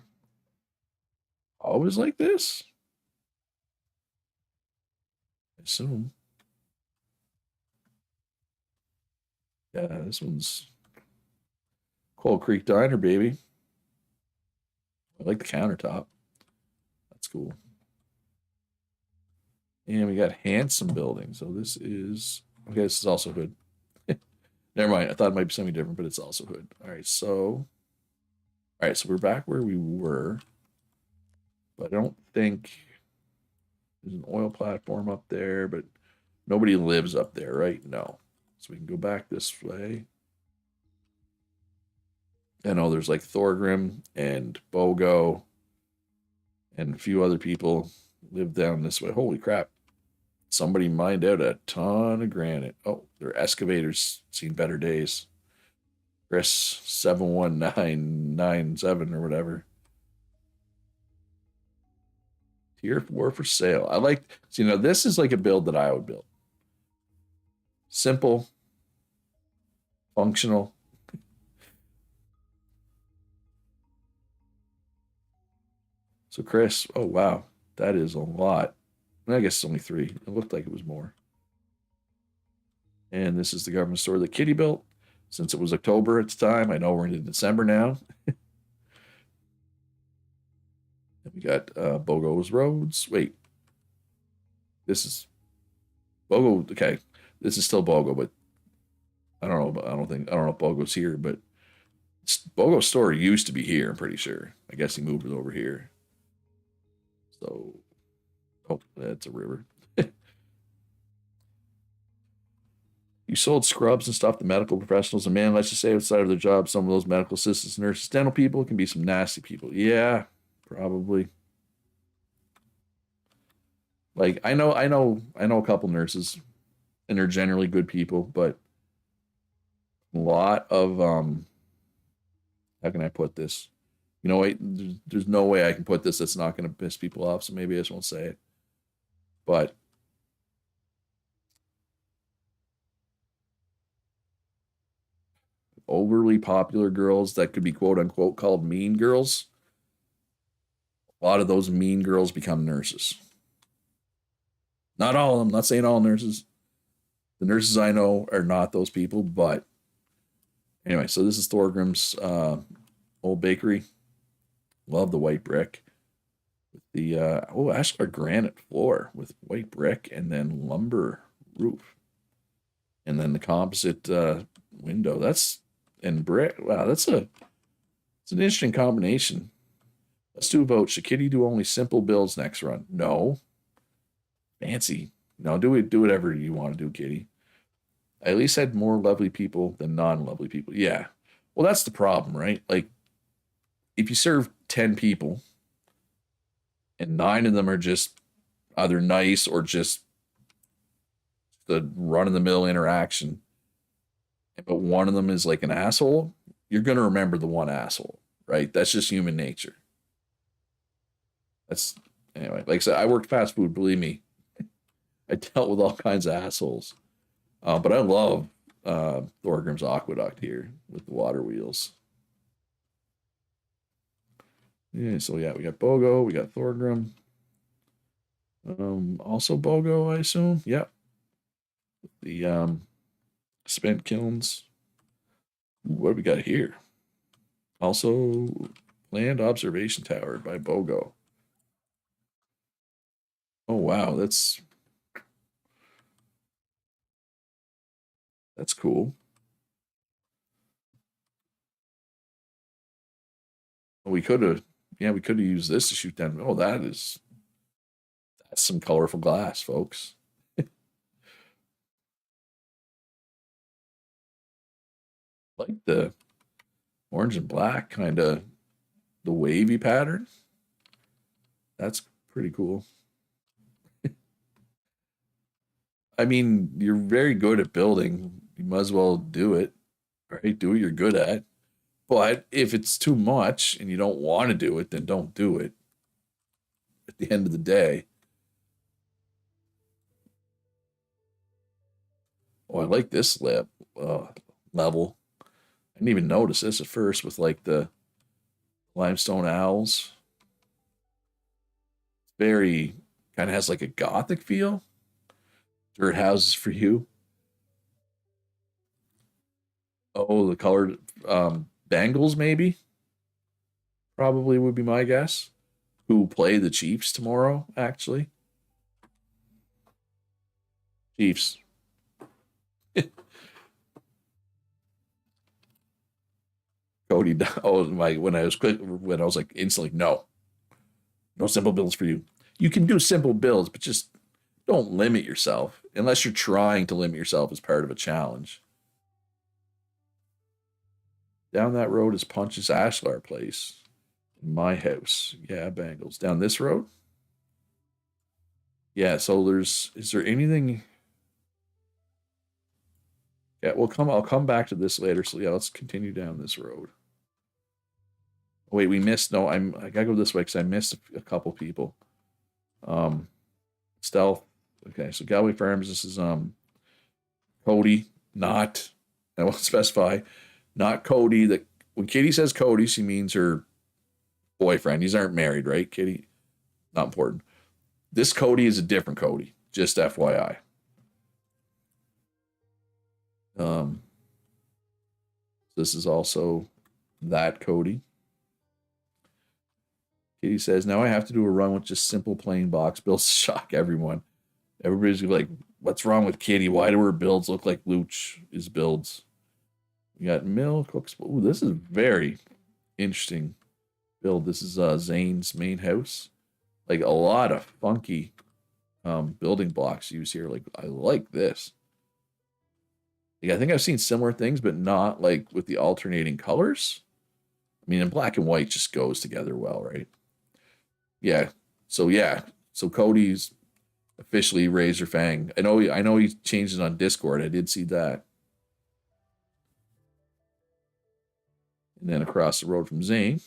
Always like this? I assume. Yeah, this one's Coal Creek Diner, baby. I like the countertop. That's cool. And we got Handsome Building. So this is, okay, this is also Hood. Never mind. I thought it might be something different, but it's also Hood. All right, so we're back where we were, but I don't think there's an oil platform up there, but nobody lives up there, right? No. So we can go back this way. I know there's like Thorgrim and Bogo and a few other people live down this way. Holy crap. Somebody mined out a ton of granite. Oh, their excavators seen better days. Chris 71997 or whatever. Tier 4 for sale. I like, so, you know, this is like a build that I would build. Simple, functional. So, Chris, oh, wow. That is a lot. I guess it's only 3. It looked like it was more. And this is the government store that Kitty built. Since it was October at the time, I know we're into December now. And we got Bogo's Roads. Wait, this is Bogo. Okay, this is still Bogo, but I don't know. I don't know if Bogo's here, but Bogo's store used to be here. I'm pretty sure. I guess he moved it over here. So, oh, that's a river. You sold scrubs and stuff to medical professionals, and man, let's just say outside of their job, some of those medical assistants, nurses, dental people can be some nasty people. Yeah, probably. Like I know a couple nurses, and they're generally good people, but a lot of how can I put this? You know, wait, there's no way I can put this that's not going to piss people off. So maybe I just won't say it. But overly popular girls that could be quote unquote called mean girls, a lot of those mean girls become nurses. Not all of them. I'm not saying all nurses. The nurses I know are not those people, but anyway, so this is Thorgrim's old bakery. Love the white brick. The actually a granite floor with white brick and then lumber roof. And then the composite window. That's and brick. Wow, it's an interesting combination. Let's do a vote. Should Kitty do only simple builds next run? No. Fancy. No, do whatever you want to do, Kitty. I at least had more lovely people than non-lovely people. Yeah. Well, that's the problem, right? Like, if you serve 10 people and 9 of them are just either nice or just the run-of-the-mill interaction, but one of them is like an asshole, you're going to remember the one asshole, right? That's just human nature. That's, anyway, like I said, I worked fast food, believe me. I dealt with all kinds of assholes. But I love Thorgrim's Aqueduct here with the water wheels. Yeah, so yeah, we got Bogo, we got Thorgrim. Also Bogo, I assume. Yep. The spent kilns. What do we got here? Also, land observation tower by Bogo. Oh wow, that's cool. We could have, yeah, we could have used this to shoot down. Oh, that's some colorful glass, folks. Like the orange and black kind of the wavy pattern. That's pretty cool. I mean, you're very good at building. You might as well do it, right? Do what you're good at. But if it's too much and you don't want to do it, then don't do it. At the end of the day, oh, I like this level. I didn't even notice this at first with like the limestone owls. Very kind of has like a gothic feel. Dirt houses for you. Oh, the colored Bengals, maybe, probably would be my guess. Who play the Chiefs tomorrow, actually? Chiefs. Cody, oh my! When I was quick, when I was like instantly, no, no simple builds for you. You can do simple builds, but just don't limit yourself unless you're trying to limit yourself as part of a challenge. Down that road is Punch's Ashlar place. My house. Yeah, Bengals. Down this road? Yeah, so is there anything? Yeah, I'll come back to this later. So yeah, let's continue down this road. Oh, wait, we missed no, I gotta go this way because I missed a couple people. Um Stealth. Okay, so Galway Farms, this is Cody, not I won't specify, not Cody. That when Katie says Cody, she means her boyfriend. These aren't married, right, Katie? Not important. This Cody is a different Cody, just FYI. Um, this is also that Cody. Katie says, now I have to do a run with just simple plain box builds to shock everyone. Everybody's like, what's wrong with Katie? Why do her builds look like Luch's builds? We got milk. Ooh, this is very interesting build. This is Zane's main house. Like a lot of funky building blocks used here. Like I like this. Like, I think I've seen similar things, but not like with the alternating colors. I mean, in black and white just goes together well, right? Yeah. So Cody's officially Razor Fang. I know he changed it on Discord. I did see that. And then across the road from Zane,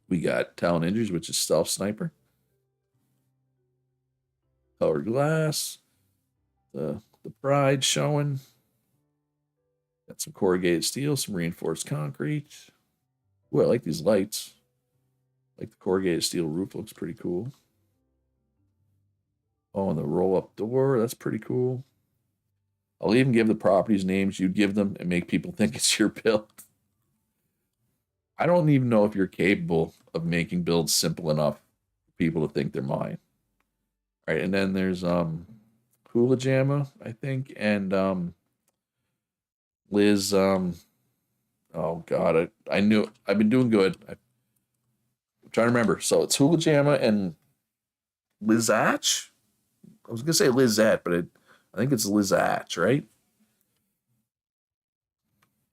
we got Talon Injuries, which is Stealth Sniper. Colored glass. The Pride showing. Got some corrugated steel, some reinforced concrete. Ooh, I like these lights. Like the corrugated steel roof looks pretty cool. Oh, and the roll-up door, that's pretty cool. I'll even give the properties names you'd give them and make people think it's your build. I don't even know if you're capable of making builds simple enough for people to think they're mine. All right, and then there's Hula Jamma, I think, and Liz. Oh God, I knew I've been doing good. I'm trying to remember. So it's Hula Jamma and Lizatch. I was gonna say Lizette, but I think it's Lizatch, right?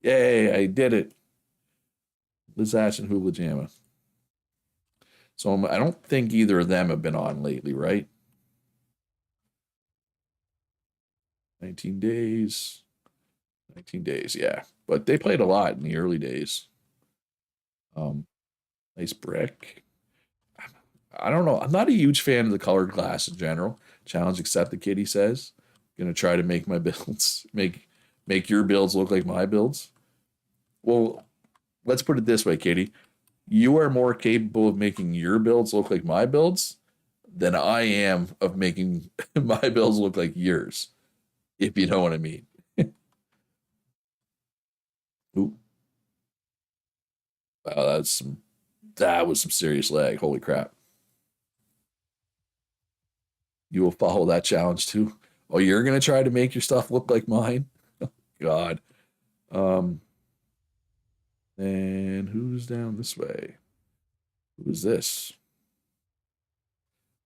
Yay, I did it. Lizatch and Hula Jamma. So I don't think either of them have been on lately, right? 19 days. 19 days, yeah. But they played a lot in the early days. Um, nice brick. I don't know. I'm not a huge fan of the colored glass in general. Challenge accepted, Kitty says. Gonna try to make my builds make your builds look like my builds. Well, let's put it this way, Katie. You are more capable of making your builds look like my builds than I am of making my builds look like yours, if you know what I mean. Ooh, wow, that was some serious lag. Holy crap. You will follow that challenge too. Oh, you're gonna try to make your stuff look like mine? God. Um, and who's down this way? Who's this?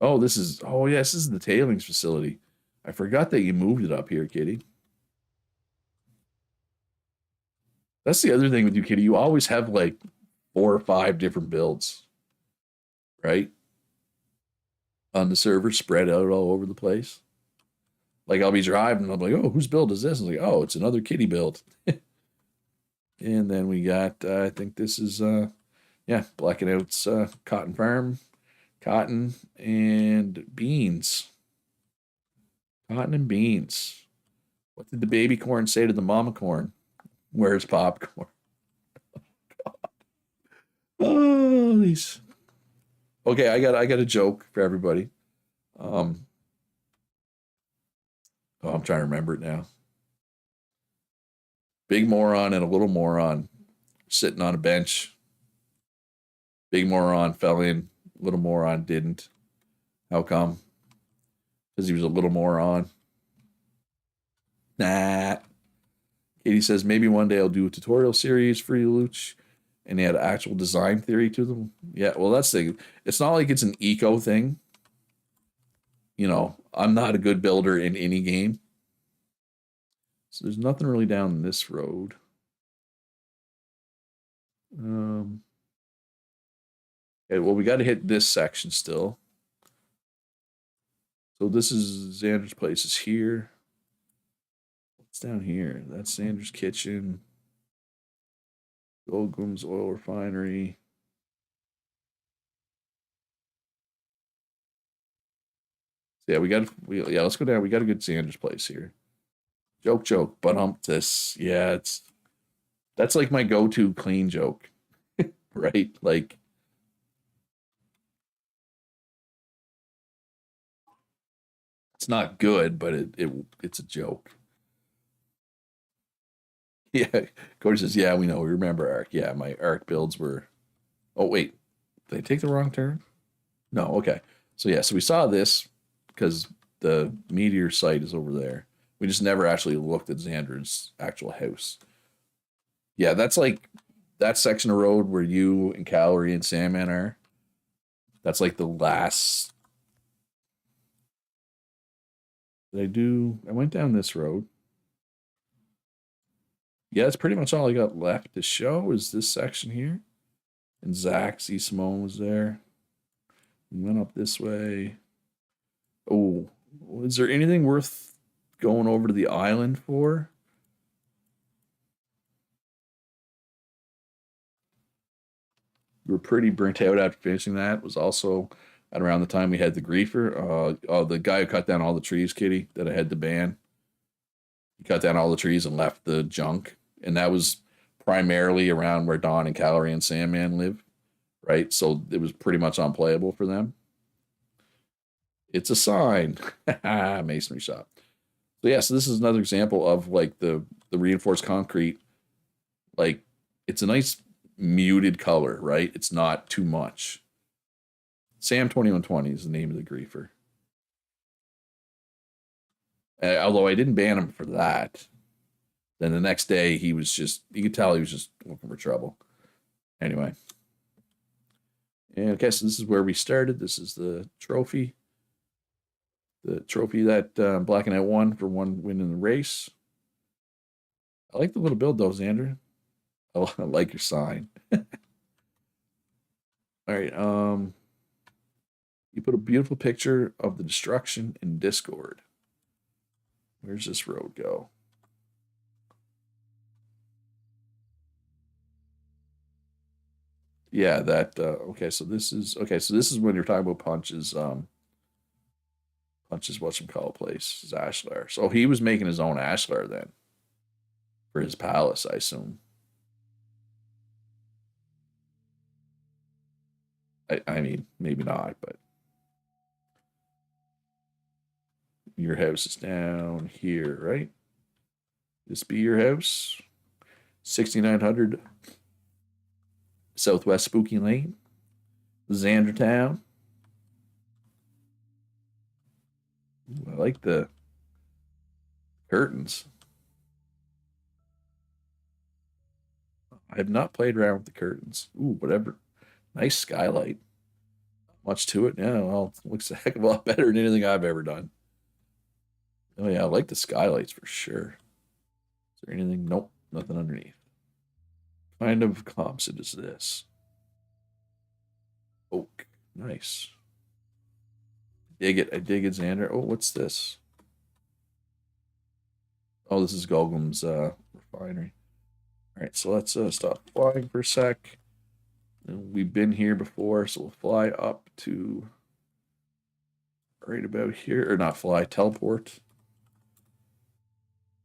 Oh yes, this is the tailings facility. I forgot that you moved it up here, Kitty. That's the other thing with you, Kitty. You always have like 4 or 5 different builds, right? On the server, spread out all over the place. Like I'll be driving, and I'm like, oh, whose build is this? And I'm like, oh, it's another Kitty build. And then we got, I think this is, yeah, Black and Out's cotton farm, cotton and beans. Cotton and beans. What did the baby corn say to the mama corn? Where's popcorn? Oh, these. Okay, I got a joke for everybody. Um, oh, I'm trying to remember it now. Big moron and a little moron sitting on a bench. Big moron fell in. Little moron didn't. How come? Because he was a little moron. Nah. Katie says maybe one day I'll do a tutorial series for you, Luch, and they had actual design theory to them. Yeah, well, that's the. It's not like it's an eco thing. You know, I'm not a good builder in any game, so there's nothing really down this road. Um, okay, well, we got to hit this section still. So this is Xander's place is here. What's down here? That's Xander's kitchen. Goldblum's oil refinery. So yeah, yeah, let's go down. We got a good Xander's place here. Joke, joke, but this. Yeah, that's like my go-to clean joke, right? Like it's not good, but it's a joke. Yeah, Cody says, "Yeah, we know. We remember Arc. Yeah, my Arc builds were. Oh wait, did they take the wrong turn? No. Okay. So yeah, so we saw this because the Meteor site is over there. We just never actually looked at Xander's actual house. Yeah, that's like that section of road where you and Calorie and Sandman are. That's like the last. Did I do? I went down this road. Yeah, that's pretty much all I got left to show is this section here. And Zach C. Simone was there. We went up this way. Oh, is there anything worth going over to the island for? We were pretty burnt out after finishing that. It was also at around the time we had the griefer. The guy who cut down all the trees, Kitty, that I had to ban. He cut down all the trees and left the junk. And that was primarily around where Don and Calorie and Sandman live, right? So it was pretty much unplayable for them. It's a sign. Masonry shop. So yeah, so this is another example of like the reinforced concrete. Like it's a nice muted color, right? It's not too much. Sam 2120 is the name of the griefer. Although I didn't ban him for that. Then the next day he was just you could tell he was just looking for trouble. Anyway. And okay, so this is where we started. This is the trophy. The trophy that Black and White won for one win in the race. I like the little build though, Xander. I like your sign. All right. You put a beautiful picture of the destruction in Discord. Where's this road go? Yeah, that okay, so this is when you're talking about punches, punches whatchamacallit place, is Ashlar. So he was making his own Ashlar then for his palace, I assume. I mean, maybe not, but your house is down here, right? This be your house? 6900 Southwest Spooky Lane, Xandertown. Ooh, I like the curtains. I have not played around with the curtains. Ooh, whatever. Nice skylight. Much to it. Yeah, well, it looks a heck of a lot better than anything I've ever done. Oh yeah, I like the skylights for sure. Is there anything? Nope, nothing underneath. What kind of composite is this? Oak. Nice. Dig it. I dig it, Xander. Oh, what's this? Oh, this is Golgum's refinery. All right, so let's stop flying for a sec. We've been here before, so we'll fly up to right about here, or not fly, teleport.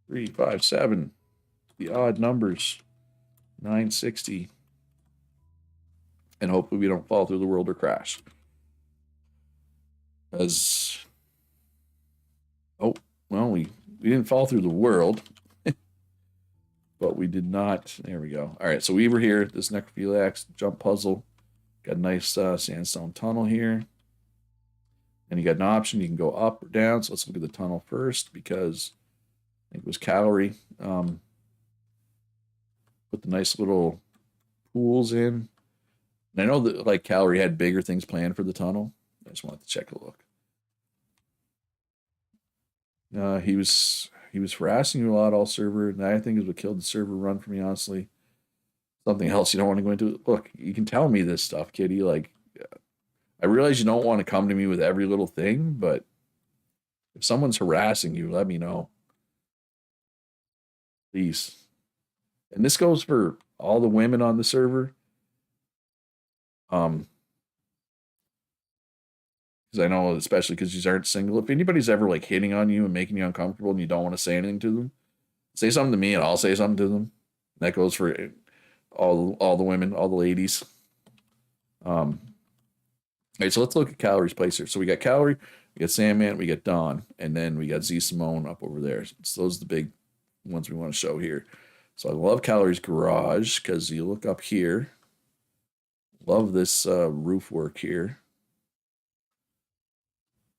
3, 5, 7. The odd numbers. 960. And hopefully we don't fall through the world or crash. As oh well, we didn't fall through the world, but we did not. There we go. All right, so we were here. This necrophiliacs jump puzzle. Got a nice sandstone tunnel here. And you got an option. You can go up or down. So let's look at the tunnel first because I think it was calorie. Put the nice little pools in. And I know that like calorie had bigger things planned for the tunnel. I just wanted to check a look. He was harassing you a lot all server, and I think is what killed the server run for me, honestly. Something else you don't want to go into. Look, you can tell me this stuff, kitty. Like, I realize you don't want to come to me with every little thing, but if someone's harassing you, let me know. Please. And this goes for all the women on the server. Because I know, especially because you aren't single, if anybody's ever like hitting on you and making you uncomfortable and you don't want to say anything to them, say something to me and I'll say something to them. That goes for all the women, all the ladies. All right, so let's look at Calories place here. So we got Calorie, we got Sandman, we got Dawn, and then we got Z Simone up over there. So those are the big ones we want to show here. So I love Calories Garage because you look up here. Love this roof work here.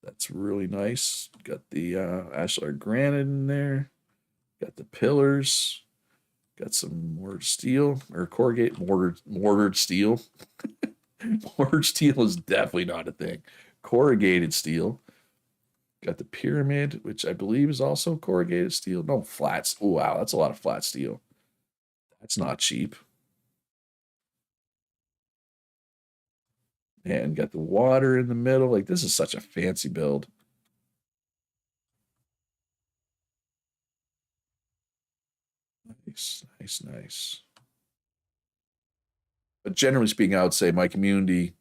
That's really nice. Got the ashlar granite in there. Got the pillars. Got some mortared steel or corrugate mortared steel. Mortared steel is definitely not a thing. Corrugated steel. Got the pyramid, which I believe is also corrugated steel. No, flats. Oh, wow, that's a lot of flat steel. That's not cheap. And got the water in the middle. Like, this is such a fancy build. Nice, nice, nice. But generally speaking, I would say my community,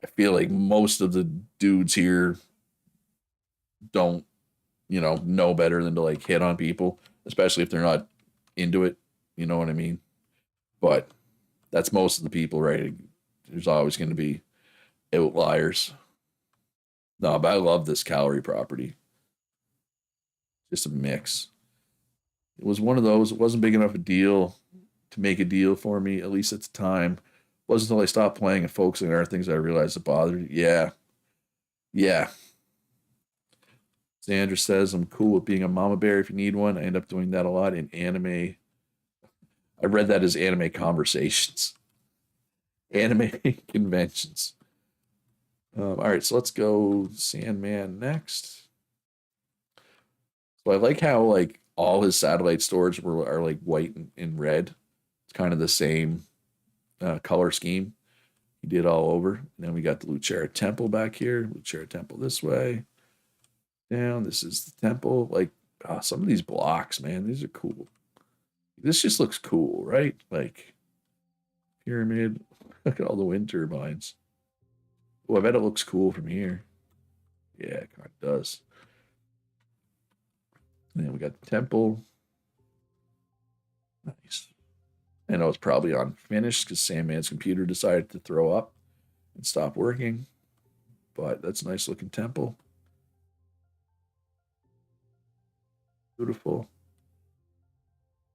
I feel like most of the dudes here don't, know better than to like hit on people, especially if they're not into it. You know what I mean? But that's most of the people, right? There's always going to be outliers. No, but I love this calorie property. Just a mix. It was one of those. It wasn't big enough a deal to make a deal for me, at least at the time. It wasn't until I stopped playing and focusing on other things I realized it bothered. Yeah, yeah. Sandra says I'm cool with being a mama bear if you need one. I end up doing that a lot in anime. I read that as anime conversations, anime conventions. All right, so let's go Sandman next. So I like how like all his satellite stores are like white and red. It's kind of the same color scheme he did all over. And then we got the Lucera Temple back here. Lucera Temple this way. Down. This is the temple. Like some of these blocks, man, these are cool. This just looks cool, right? Like pyramid. Look at all the wind turbines. Oh, I bet it looks cool from here. Yeah, it kind of does. And then we got the temple. Nice. I know it's probably unfinished because Sandman's computer decided to throw up and stop working. But that's a nice looking temple. Beautiful.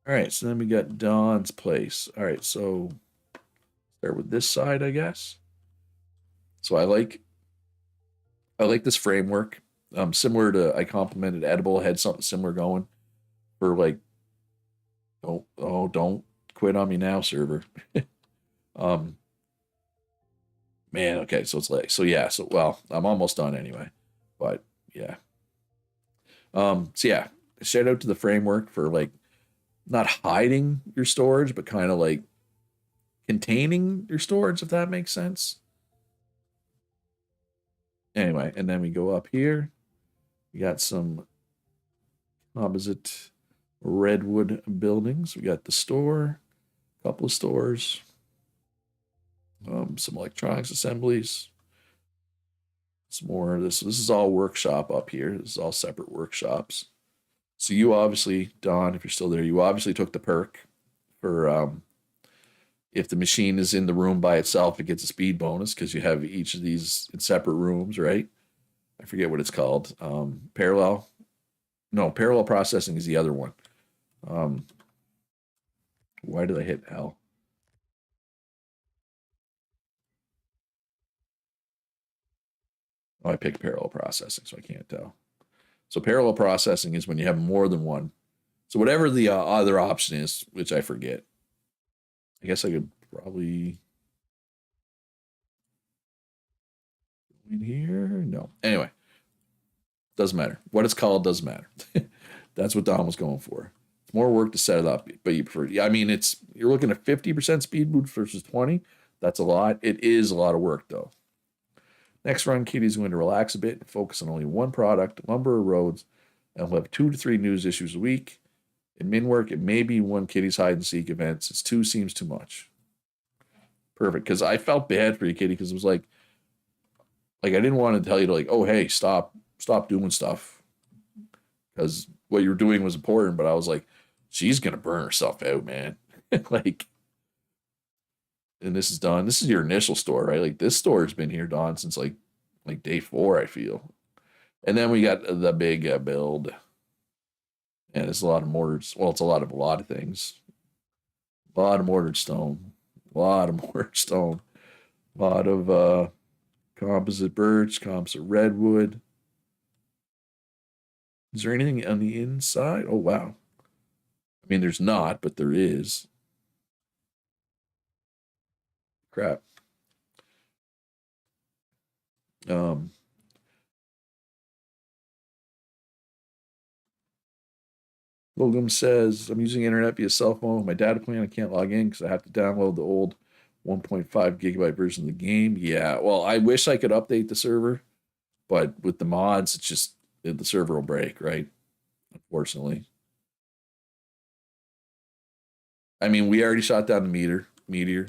All right, so then we got Dawn's place. All right, so start with this side, I guess. So I like this framework. Similar to I complimented Edible, had something similar going for like don't quit on me now, server. um man, okay, so it's like so yeah, so well, I'm almost done anyway. But yeah. So yeah, shout out to the framework for like not hiding your storage, but kind of like containing your storage, if that makes sense. Anyway, and then we go up here. We got some opposite redwood buildings. We got the store, a couple of stores, some electronics assemblies, some more of this. This is all workshop up here. This is all separate workshops. So you obviously, Don, if you're still there, you obviously took the perk for if the machine is in the room by itself, it gets a speed bonus because you have each of these in separate rooms, right? I forget what it's called. Parallel. No, parallel processing is the other one. Um, why did I hit L? Oh, I picked parallel processing, so I can't tell. So parallel processing is when you have more than one. So whatever the other option is, which I forget. I guess I could probably in here. No. Anyway, doesn't matter. What it's called doesn't matter. That's what Dom was going for. It's more work to set it up, but you prefer. Yeah, I mean, it's you're looking at 50% speed boost versus 20. That's a lot. It is a lot of work though. Next run, Kitty's going to relax a bit and focus on only one product, lumber or roads, and we'll have 2 to 3 news issues a week. In min work, it may be one Kitty's hide and seek events. It's 2 seems too much. Perfect, because I felt bad for you, Kitty, because it was like I didn't want to tell you to like, oh hey, stop doing stuff because what you're doing was important, but I was like, she's gonna burn herself out, man. Like, and this is done. This is your initial store, right? Like this store has been here, Don, since like day 4, I feel. And then we got the big build, and it's a lot of mortars. Well, it's a lot of things. A lot of mortared stone, a lot of mortared stone, a lot of composite birch, composite redwood. Is there anything on the inside? Oh wow. I mean, there's not, but there is. Crap. Um, Logum says, I'm using internet via cell phone with my data plan. I can't log in because I have to download the old 1.5 gigabyte version of the game. Yeah, well, I wish I could update the server, but with the mods, it's just the server will break, right? Unfortunately. I mean, we already shot down the meteor,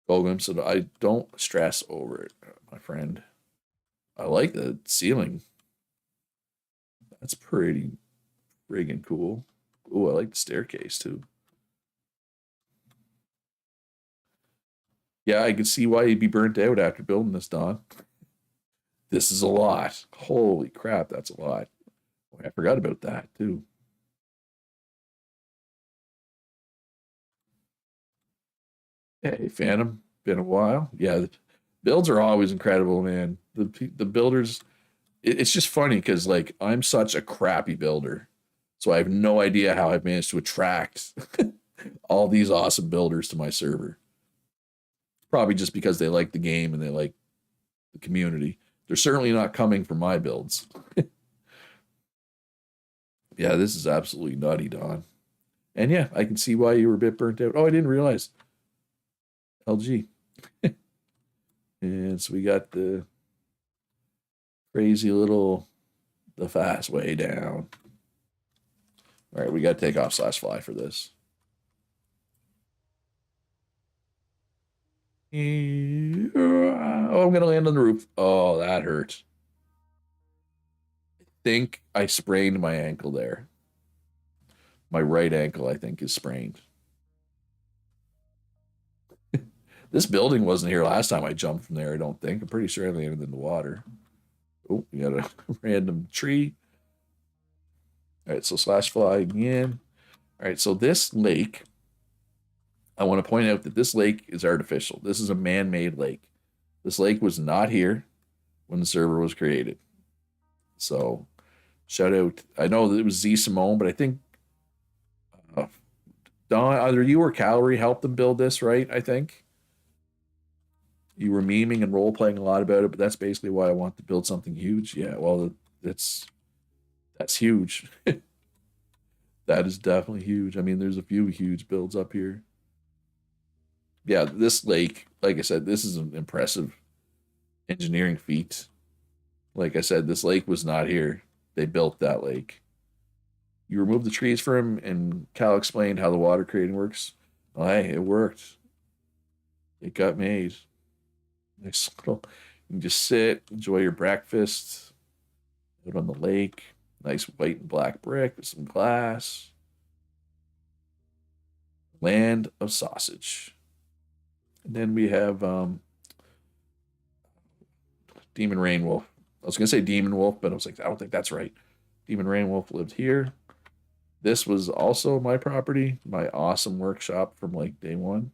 Logum, so I don't stress over it, my friend. I like the ceiling. That's pretty friggin' cool. Oh, I like the staircase too. Yeah, I can see why you'd be burnt out after building this, Don. This is a lot. Holy crap, that's a lot. Oh, I forgot about that too. Hey, Phantom, been a while. Yeah, the builds are always incredible, man. The builders, it's just funny because like I'm such a crappy builder, so I have no idea how I've managed to attract all these awesome builders to my server. Probably just because they like the game and they like the community. They're certainly not coming for my builds. Yeah, this is absolutely nutty, Don. And yeah, I can see why you were a bit burnt out. Oh, I didn't realize LG. And so we got the crazy little the fast way down. All right, we got to take off slash fly for this. Oh, I'm gonna land on the roof. Oh, that hurt. I think I sprained my ankle there. My right ankle, I think, is sprained. This building wasn't here last time I jumped from there, I don't think. I'm pretty sure I landed in the water. Oh, we got a random tree. All right, so slash fly again. All right, so this lake, I want to point out that this lake is artificial. This is a man made lake. This lake was not here when the server was created. So shout out. I know that it was Z Simone, but I think uh, Don, either you or Calorie helped them build this, right? I think you were memeing and role playing a lot about it, but that's basically why I want to build something huge. Yeah, well, that's huge. That is definitely huge. I mean, there's a few huge builds up here. Yeah, this lake, like I said, this is an impressive engineering feat. Like I said, this lake was not here. They built that lake. You remove the trees for him, and Cal explained how the water creating works. Well, hey, it worked. It got made. Nice little. You can just sit, enjoy your breakfast out on the lake. Nice white and black brick with some glass. Land of sausage. And then we have Demon Rain Wolf. I was gonna say Demon Wolf, but I was like, I don't think that's right. Demon Rain Wolf lived here. This was also my property, my awesome workshop from like day one.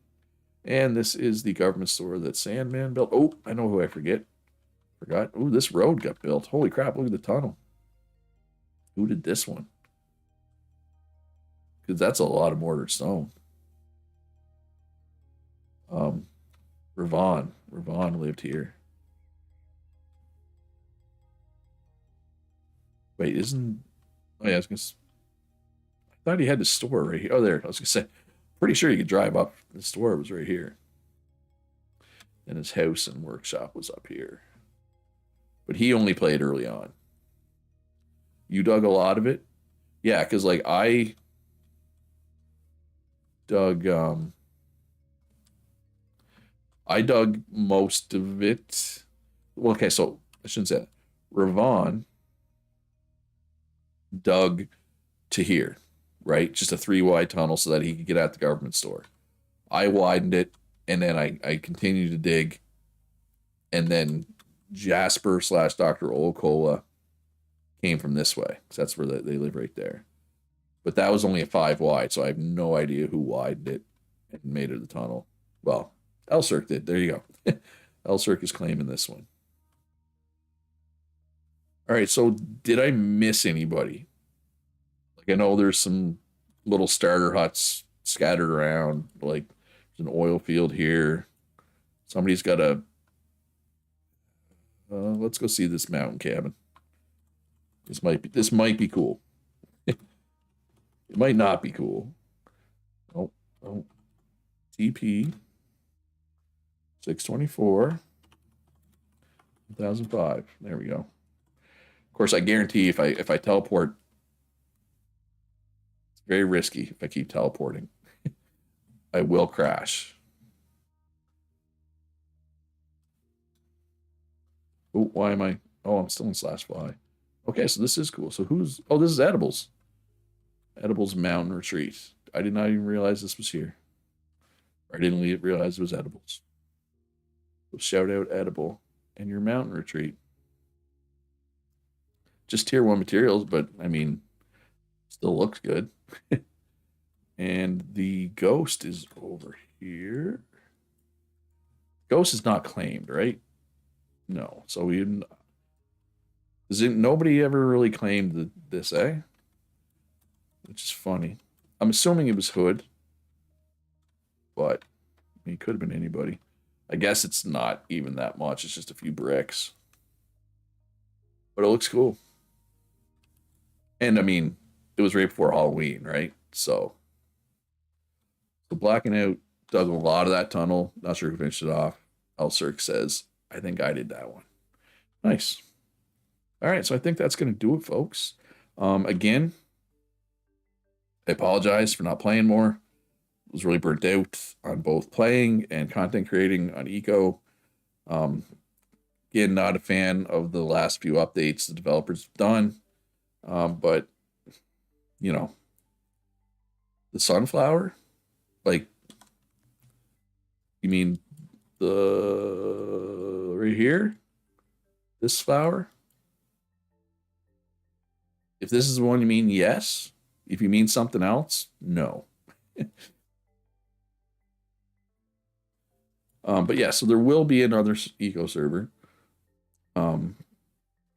And this is the government store that Sandman built. Oh, I know who I forgot. Oh, this road got built. Holy crap, look at the tunnel. Who did this one? Because that's a lot of mortar stone. Um, Ravon lived here. Wait, isn't? Oh yeah, I thought he had the store right here. Oh, there. I was gonna say, pretty sure you could drive up. The store was right here, and his house and workshop was up here. But he only played early on. You dug a lot of it, yeah, because like dug, I dug most of it. Well, okay, so I shouldn't say that. Ravon dug to here, right? Just a 3 wide tunnel so that he could get at the government store. I widened it, and then I continued to dig, and then Jasper slash Dr. Olcola came from this way because that's where they live right there. But that was only a 5 wide, so I have no idea who widened it and made it the tunnel. Well, Elcirk did. There you go. Elcirk is claiming this one. All right, so did I miss anybody? Like I know there's some little starter huts scattered around. Like there's an oil field here. Somebody's got a. Let's go see this mountain cabin. This might be cool. It might not be cool. Oh, oh. TP 624 2005. There we go. Of course, I guarantee if I teleport, it's very risky if I keep teleporting. I will crash. Oh, why am I? Oh, I'm still in /Y. Okay, so this is cool. So who's? Oh, this is Edibles. Edibles Mountain Retreat. I did not even realize this was here. I didn't realize it was Edibles. So shout out Edible and your mountain retreat. Just tier 1 materials, but I mean, still looks good. And the ghost is over here. Ghost is not claimed, right? No. So we didn't. Nobody ever really claimed this, eh? Which is funny. I'm assuming it was Hood, but I mean, it could have been anybody. I guess it's not even that much. It's just a few bricks. But it looks cool. And I mean, it was right before Halloween, right? So blacking out dug a lot of that tunnel. Not sure who finished it off. Elcirk says, I think I did that one. Nice. All right, so I think that's going to do it, folks. Again, I apologize for not playing more. I was really burnt out on both playing and content creating on Eco. Again, not a fan of the last few updates the developers have done. But, you know, the sunflower, like, you mean the right here? This flower? If this is the one you mean, yes. If you mean something else, no. But yeah, so there will be another Eco server. You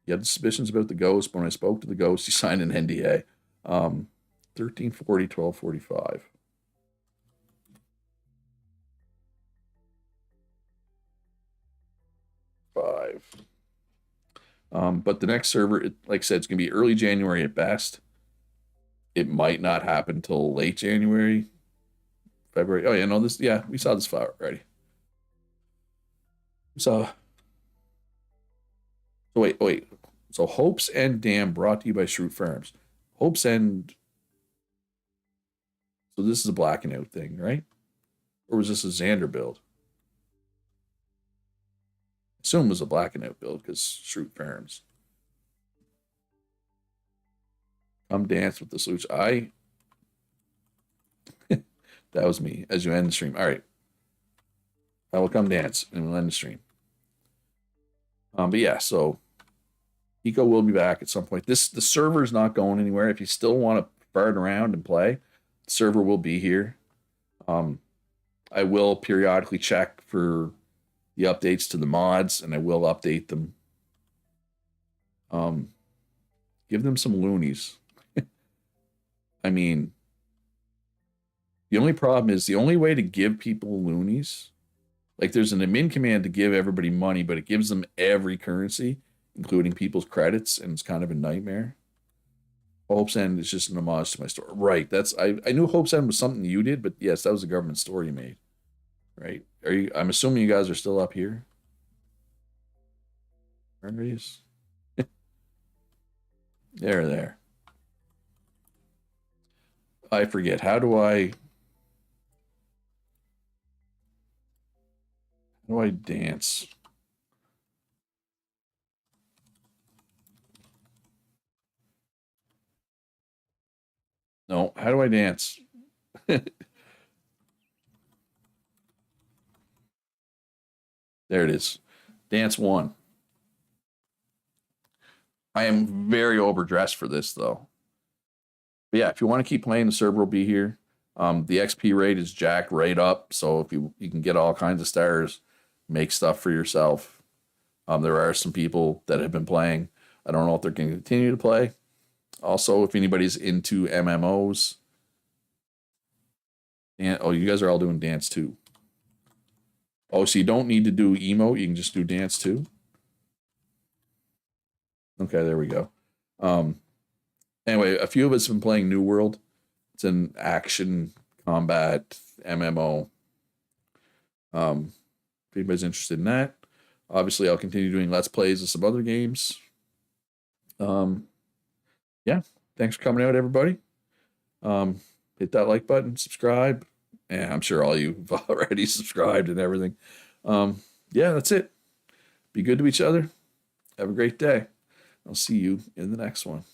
had suspicions about the ghost, but when I spoke to the ghost, he signed an NDA. 1340, 1245. But the next server, like I said, it's going to be early January at best. It might not happen until late January, February. Oh, yeah, no, this, yeah, we saw this flower already. So wait. So Hope's End Dam brought to you by Shroot Farms. Hope's End. So this is a blacking out thing, right? Or was this a Xander build? I assume it was a blacking out build because Shroot Farms. Come dance with the Slooch. That was me as you end the stream. All right. I will come dance and we'll end the stream. But yeah, so Eco will be back at some point. The server's not going anywhere. If you still want to fart around and play, the server will be here. I will periodically check for the updates to the mods, and I will update them. Um, give them some loonies. I mean, the only problem is the only way to give people loonies, like there's an admin command to give everybody money, but it gives them every currency, including people's credits, and it's kind of a nightmare. Hope's End is just an homage to my story. Right. I knew Hope's End was something you did, but yes, that was a government store you made. Right. Are you I'm assuming you guys are still up here? Memories? There. I forget. How do I dance? No, how do I dance? There it is. Dance one. I am very overdressed for this though. But yeah, if you want to keep playing, the server will be here. The XP rate is jacked right up, so if you can get all kinds of stars, make stuff for yourself. There are some people that have been playing. I don't know if they're going to continue to play. Also, if anybody's into MMOs, and oh, you guys are all doing dance too. Oh, so you don't need to do emo; you can just do dance too. Okay, there we go. Um, anyway, a few of us have been playing New World. It's an action combat MMO. If anybody's interested in that, obviously I'll continue doing Let's Plays of some other games. Um, yeah, thanks for coming out, everybody. Um, hit that like button, subscribe. And I'm sure all you have already subscribed and everything. Yeah, that's it. Be good to each other. Have a great day. I'll see you in the next one.